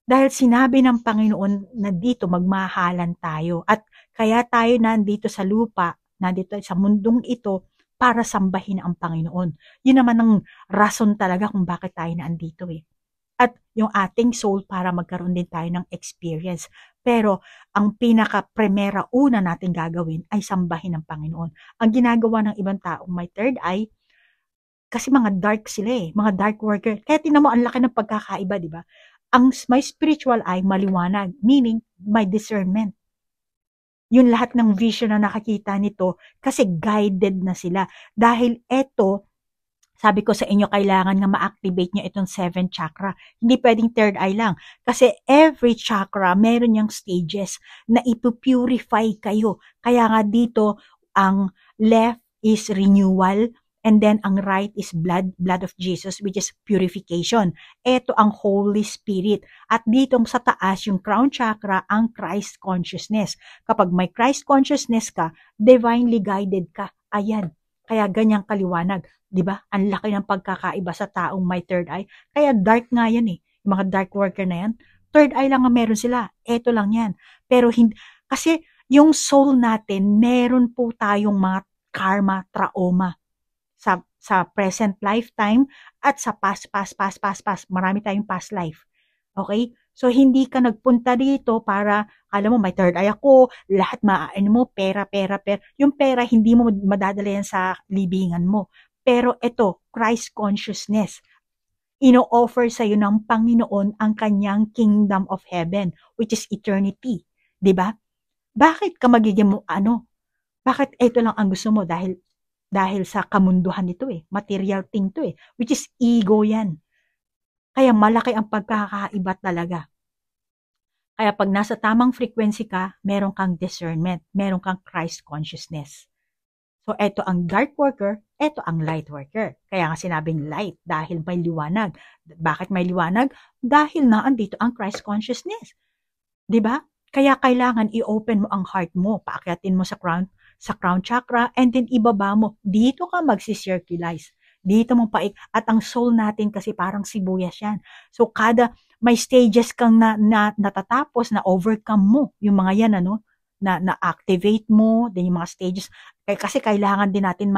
Dahil sinabi ng Panginoon na dito magmahalan tayo at kaya tayo nandito sa lupa, nandito sa mundong ito para sambahin ang Panginoon. Yun naman ang rason talaga kung bakit tayo nandito eh. At yung ating soul para magkaroon din tayo ng experience. Pero ang pinaka-primera una natin gagawin ay sambahin ang Panginoon. Ang ginagawa ng ibang taong may third eye, kasi mga dark sila eh, mga dark worker. Kaya tingnan mo, ang laki ng pagkakaiba, di ba? Ang may spiritual eye, maliwanag, meaning may discernment. Yun lahat ng vision na nakakita nito kasi guided na sila. Dahil eto, sabi ko sa inyo, kailangan nga ma-activate niya itong 7 chakra. Hindi pwedeng third eye lang. Kasi every chakra, meron niyang stages na ipupurify kayo. Kaya nga dito, ang left is renewal, and then ang right is blood of Jesus, which is purification. Ito ang Holy Spirit. At ditong sa taas, yung crown chakra, ang Christ consciousness. Kapag may Christ consciousness ka, divinely guided ka. Ayan. Kaya ganyang kaliwanag. 'Di ba? Ang laki ng pagkakaiba sa taong may third eye. Kaya dark nga yan eh. Yung mga dark worker na yan, third eye lang ang meron sila. Ito lang yan. Pero hindi, kasi yung soul natin, meron po tayong mga karma, trauma sa present lifetime at sa past. Marami tayong past life. Okay? So, hindi ka nagpunta dito para, alam mo, may third eye ako, lahat mo, pera. Yung pera, hindi mo madadala yan sa libingan mo. Pero ito, Christ consciousness. Ino-offer sa iyo ng Panginoon ang kanyang kingdom of heaven, which is eternity. 'Di ba? Bakit ka magiging Bakit ito lang ang gusto mo? Dahil sa kamunduhan nito eh. Material thing to eh. Which is ego yan. Kaya malaki ang pagkakaiba talaga. Kaya pag nasa tamang frequency ka, meron kang discernment. Meron kang Christ consciousness. So, eto ang dark worker, eto ang light worker. Kaya nga sinabing light dahil may liwanag. Bakit may liwanag? Dahil na andito ang Christ consciousness. 'Di ba? Kaya kailangan i-open mo ang heart mo, paakyatin mo sa crown chakra, and then ibaba mo. Dito ka magsi-circulize. Dito mo at ang soul natin kasi parang sibuyas yan. So, may stages kang natatapos, na overcome mo. Yung mga yan, na-activate mo, then yung mga stages. Kasi kailangan din natin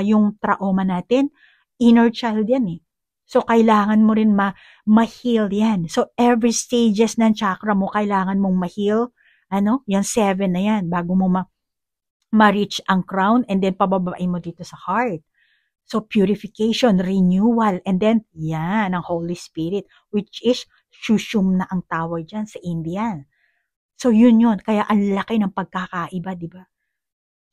yung trauma natin, inner child yan eh. So, kailangan mo rin ma-heal yan. So, every stages ng chakra mo, kailangan mong ma-heal. Yan 7 na yan, bago mo ma-reach ang crown, and then pababain mo dito sa heart. So, purification, renewal, and then, yan, ang Holy Spirit, which is, shushum na ang tawag dyan sa Indian. So, yun. Kaya, ang laki ng pagkakaiba, di ba?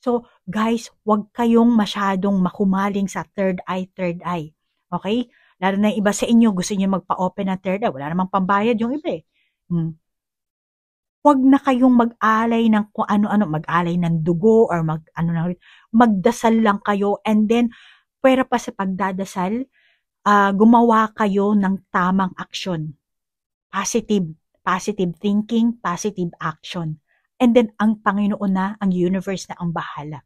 So, guys, wag kayong masyadong makumaling sa third eye. Okay? Lalo na yung iba sa inyo, gusto niyo magpa-open ng third eye. Wala namang pambayad yung iba eh. Huwag na kayong mag-alay ng kung ano-ano, mag-alay ng dugo or magdasal lang kayo, and then, pwera pa sa pagdadasal, gumawa kayo ng tamang aksyon. Positive thinking, positive action. And then, ang Panginoon na, ang universe na ang bahala.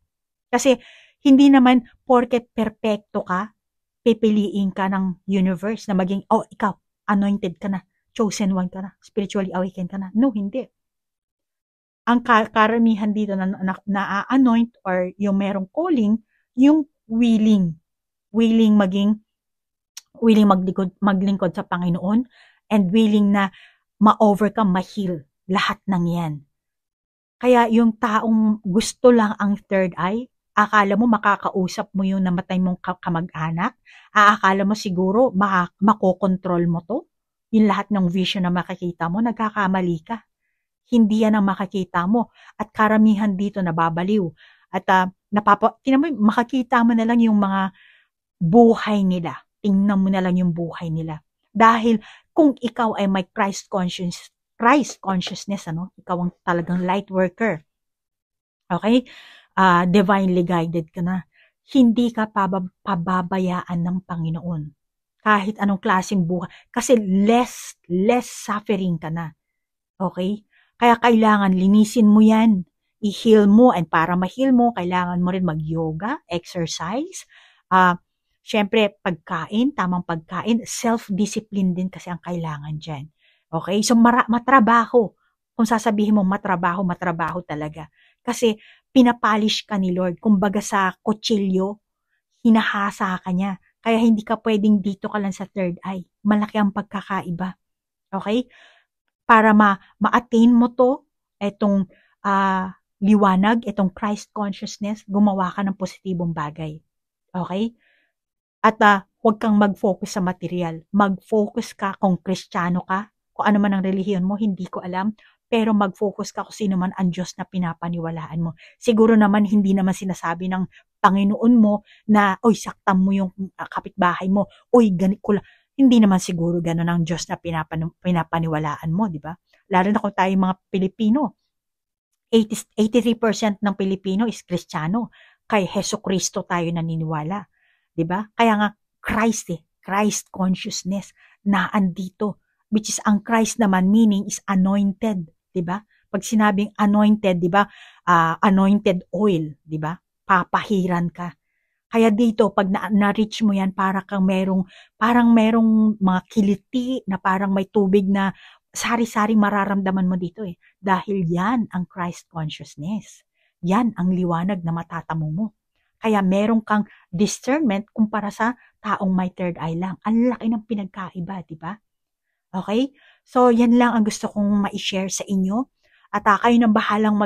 Kasi, hindi naman porket perfecto ka, pipiliin ka ng universe na maging, ikaw, anointed ka na, chosen one ka na, spiritually awakened ka na. No, hindi. Ang karamihan dito na-anoint or yung merong calling, yung willing maglingkod sa Panginoon, and willing na ma-overcome, ma-heal lahat ng yan. Kaya yung taong gusto lang ang third eye, akala mo makakausap mo yung namatay mong kamag-anak, akala mo siguro makokontrol mo to, yung lahat ng vision na makikita mo, nagkakamali ka. Hindi yan ang makikita mo. At karamihan dito nababaliw. At makakita mo na lang yung mga buhay nila. Tingnan mo na lang yung buhay nila. Dahil kung ikaw ay may Christ consciousness, ikaw ang talagang light worker. Okay? Divinely guided ka na. Hindi ka pababayaan ng Panginoon. Kahit anong klaseng buhay. Kasi less suffering ka na. Okay? Kaya kailangan linisin mo yan. I-heal mo. And para ma-heal mo, kailangan mo rin mag-yoga, exercise. Siyempre, pagkain, tamang pagkain. Self-discipline din kasi ang kailangan dyan. Okay? So, matrabaho. Kung sasabihin mo matrabaho talaga. Kasi, pinapolish ka ni Lord. Kumbaga sa kutsilyo, hinahasa ka niya. Kaya hindi ka pwedeng dito ka lang sa third eye. Malaki ang pagkakaiba. Okay? Para ma-attain mo to, etong liwanag, etong Christ consciousness, gumawa ka ng positibong bagay. Okay? At huwag kang mag-focus sa material. Mag-focus ka kung Kristiyano ka, kung ano man ang relihiyon mo, hindi ko alam. Pero mag-focus ka kung sino man ang Diyos na pinapaniwalaan mo. Siguro naman, hindi naman sinasabi ng Panginoon mo na, oy, saktan mo yung kapitbahay mo. Oy, ganit ko lang. Hindi naman siguro gano'n ang Diyos na pinapaniwalaan mo, di ba? Lalo na kung tayo mga Pilipino. 83% ng Pilipino is Kristiyano. Kay Hesus Kristo tayo naniniwala. Di ba? Kaya nga, Christ consciousness na andito. Which is, ang Christ naman meaning is anointed. Di ba? Pag sinabing anointed, di ba? Anointed oil, di ba? Papahiran ka. Kaya dito, pag na-reach mo yan, parang merong mga kiliti na parang may tubig na sari-sari mararamdaman mo dito eh. Dahil yan ang Christ consciousness. Yan ang liwanag na matatamo mo. Kaya meron kang discernment kumpara sa taong may third eye lang. Ang laki ng pinagkaiba, di ba? Okay? So, yan lang ang gusto kong ma-share sa inyo. At kayo nang bahalang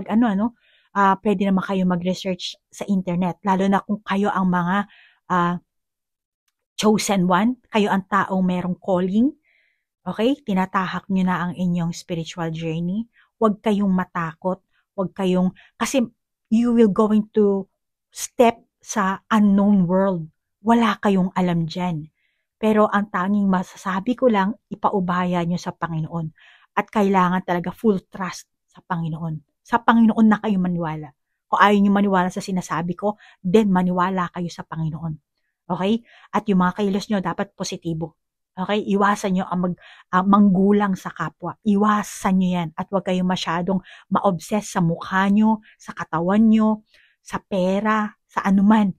pwede naman kayo mag-research sa internet. Lalo na kung kayo ang mga chosen one, kayo ang taong merong calling. Okay? Tinatahak nyo na ang inyong spiritual journey. Huwag kayong matakot. Kasi you will going to step sa unknown world. Wala kayong alam dyan. Pero ang tanging masasabi ko lang, ipaubaya nyo sa Panginoon. At kailangan talaga full trust sa Panginoon. Sa Panginoon na kayo maniwala. Kung ayaw nyo maniwala sa sinasabi ko, then maniwala kayo sa Panginoon. Okay? At yung mga kilos nyo dapat positibo. Okay? Iwasan nyo ang manggulang sa kapwa. Iwasan nyo yan. At huwag kayong masyadong ma-obsess sa mukha nyo, sa katawan nyo, sa pera, sa anuman.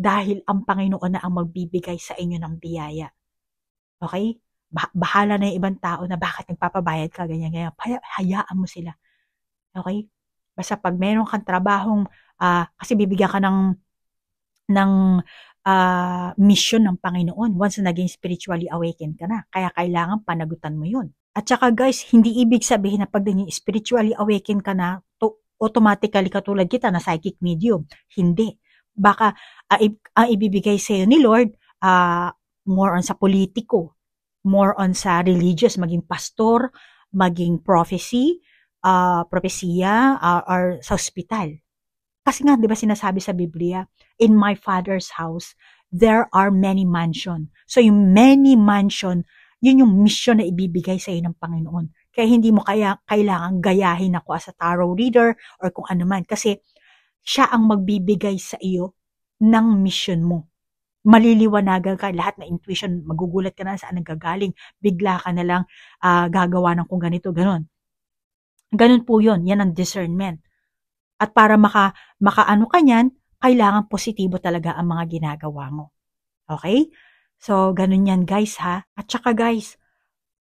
Dahil ang Panginoon na ang magbibigay sa inyo ng biyaya. Okay? Bahala na yung ibang tao na bakit nagpapabayad ka, ganyan. Hayaan mo sila. Okay? Basta pag meron kang trabahong, kasi bibigyan ka ng mission ng Panginoon once na naging spiritually awakened ka na. Kaya kailangan panagutan mo yun. At saka guys, hindi ibig sabihin na pag naging spiritually awakened ka na, automatically katulad kita na psychic medium. Hindi. Baka ang ibibigay sa iyo ni Lord, more on sa politiko, more on sa religious, maging pastor, maging propesiya, or sa ospital. Kasi nga, di ba sinasabi sa Biblia, in my Father's house, there are many mansion. So yung many mansion, yun yung mission na ibibigay sa iyo ng Panginoon. Kaya hindi mo kailangan gayahin ako as a tarot reader or kung ano man. Kasi siya ang magbibigay sa iyo ng mission mo. Maliliwanagan ka, lahat na intuition, magugulat ka na saan nagagaling, bigla ka na lang gagawa ng kung ganito, ganon. Ganon po yun, yan ang discernment. At para makaano ka niyan, kailangan positibo talaga ang mga ginagawa mo. Okay? So, ganon yan guys ha. At saka guys,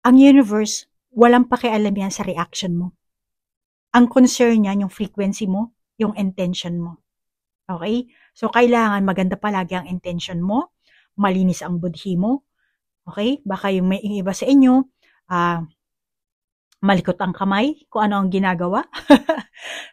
ang universe, walang pakialam yan sa reaction mo. Ang concern niya, yung frequency mo, yung intention mo. Okay? So, kailangan maganda palagi ang intention mo, malinis ang budhi mo. Okay? Baka yung may iba sa inyo, malikot ang kamay, kung ano ang ginagawa.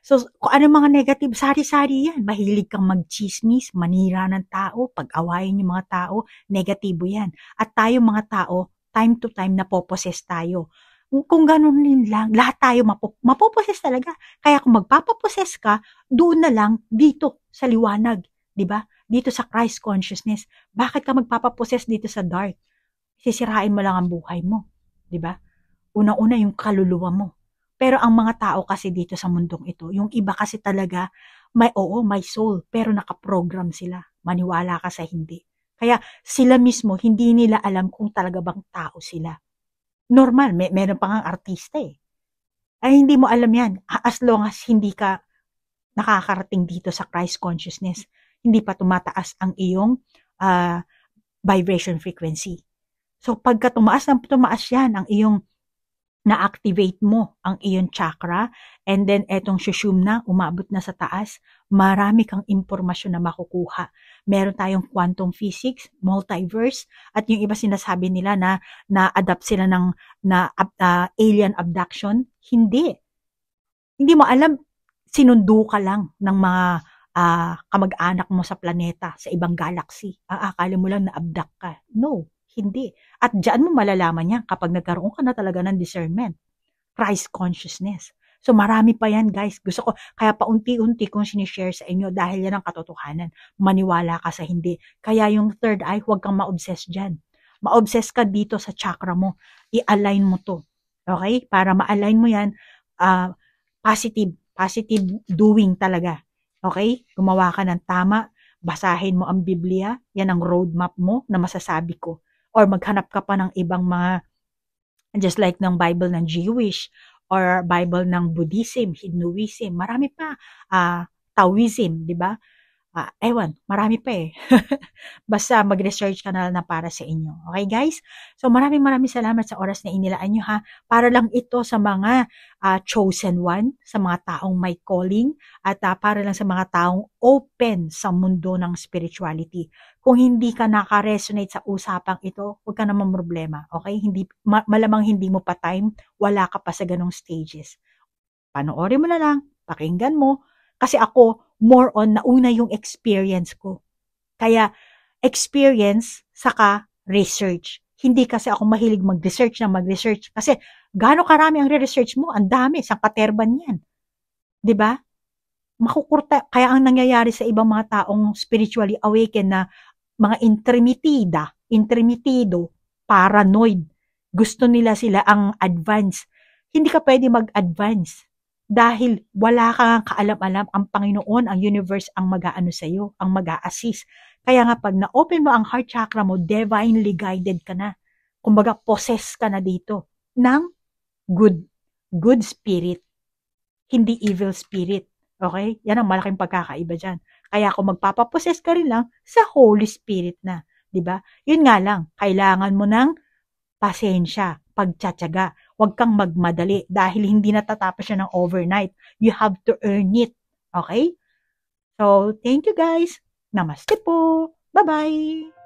So, kung ano mga negative, sari-sari yan. Mahilig kang magchismis, manira ng tao, pag-awayin yung mga tao, negatibo yan. At tayo mga tao, time to time napoposes tayo. Kung ganun din lang, lahat tayo mapoposes talaga. Kaya kung magpapaposes ka, doon na lang dito sa liwanag, di ba? Dito sa Christ consciousness. Bakit ka magpapaposes dito sa dark? Sisirain mo lang ang buhay mo, di ba? Unang-una yung kaluluwa mo. Pero ang mga tao kasi dito sa mundong ito, yung iba kasi talaga, may soul, pero nakaprogram sila. Maniwala ka sa hindi. Kaya sila mismo, hindi nila alam kung talaga bang tao sila. Normal, meron pa nga artista eh. Ay hindi mo alam yan. As long as hindi ka nakakarating dito sa Christ consciousness, hindi pa tumataas ang iyong vibration frequency. So pagka tumaas yan, ang iyong na-activate mo ang iyong chakra, and then etong shushum na, umabot na sa taas, marami kang impormasyon na makukuha. Meron tayong quantum physics, multiverse, at yung iba sinasabi nila na na-adapt sila ng alien abduction. Hindi. Hindi mo alam, sinundo ka lang ng mga kamag-anak mo sa planeta, sa ibang galaxy. Akala mo lang na-abduct ka. No. Hindi. At diyan mo malalaman yan kapag nagkaroon ka na talaga ng discernment. Christ consciousness. So marami pa yan guys. Gusto ko, kaya paunti-unti kong sinishare sa inyo dahil yan ang katotohanan. Maniwala ka sa hindi. Kaya yung third eye, huwag kang ma-obsess dyan. Ma-obsess ka dito sa chakra mo. I-align mo to. Okay? Para ma-align mo yan, positive doing talaga. Okay? Gumawa ka ng tama. Basahin mo ang Biblia. Yan ang roadmap mo na masasabi ko. Or maghanap ka pa ng ibang mga, just like ng Bible ng Jewish, or Bible ng Buddhism, Hinduism, marami pa, Taoism, di ba? Ewan, marami pa eh. Basta mag-research ka na para sa inyo. Okay guys? So maraming salamat sa oras na inilaan nyo ha. Para lang ito sa mga chosen one, sa mga taong may calling, at para lang sa mga taong open sa mundo ng spirituality. Kung hindi ka naka-resonate sa usapang ito, huwag ka naman problema. Okay? Malamang hindi mo pa time, wala ka pa sa ganong stages. Panoorin mo na lang, pakinggan mo. Kasi ako, more on nauna yung experience ko. Kaya, experience, saka research. Hindi kasi ako mahilig mag-research. Kasi, gaano karami ang re-research mo? Ang dami, sa katerban yan. Diba? Makukurta. Kaya ang nangyayari sa ibang mga taong spiritually awakened na mga intermitido, paranoid. Gusto nila sila ang advance. Hindi ka pwede mag-advance. Dahil wala kang kaalam-alam, ang Panginoon, ang universe ang mag-aano sa iyo, ang mag-a-assist. Kaya nga pag na-open mo ang heart chakra mo, divinely guided ka na. Kumbaga, possess ka na dito ng good spirit, hindi evil spirit. Okay? Yan ang malaking pagkakaiba dyan. Kaya kung magpapapossess ka rin lang, sa Holy Spirit na. Diba? Yun nga lang, kailangan mo ng pasensya, pagtsatsaga. Huwag kang magmadali dahil hindi natatapos siya ng overnight. You have to earn it. Okay? So, thank you guys. Namaste po. Bye-bye.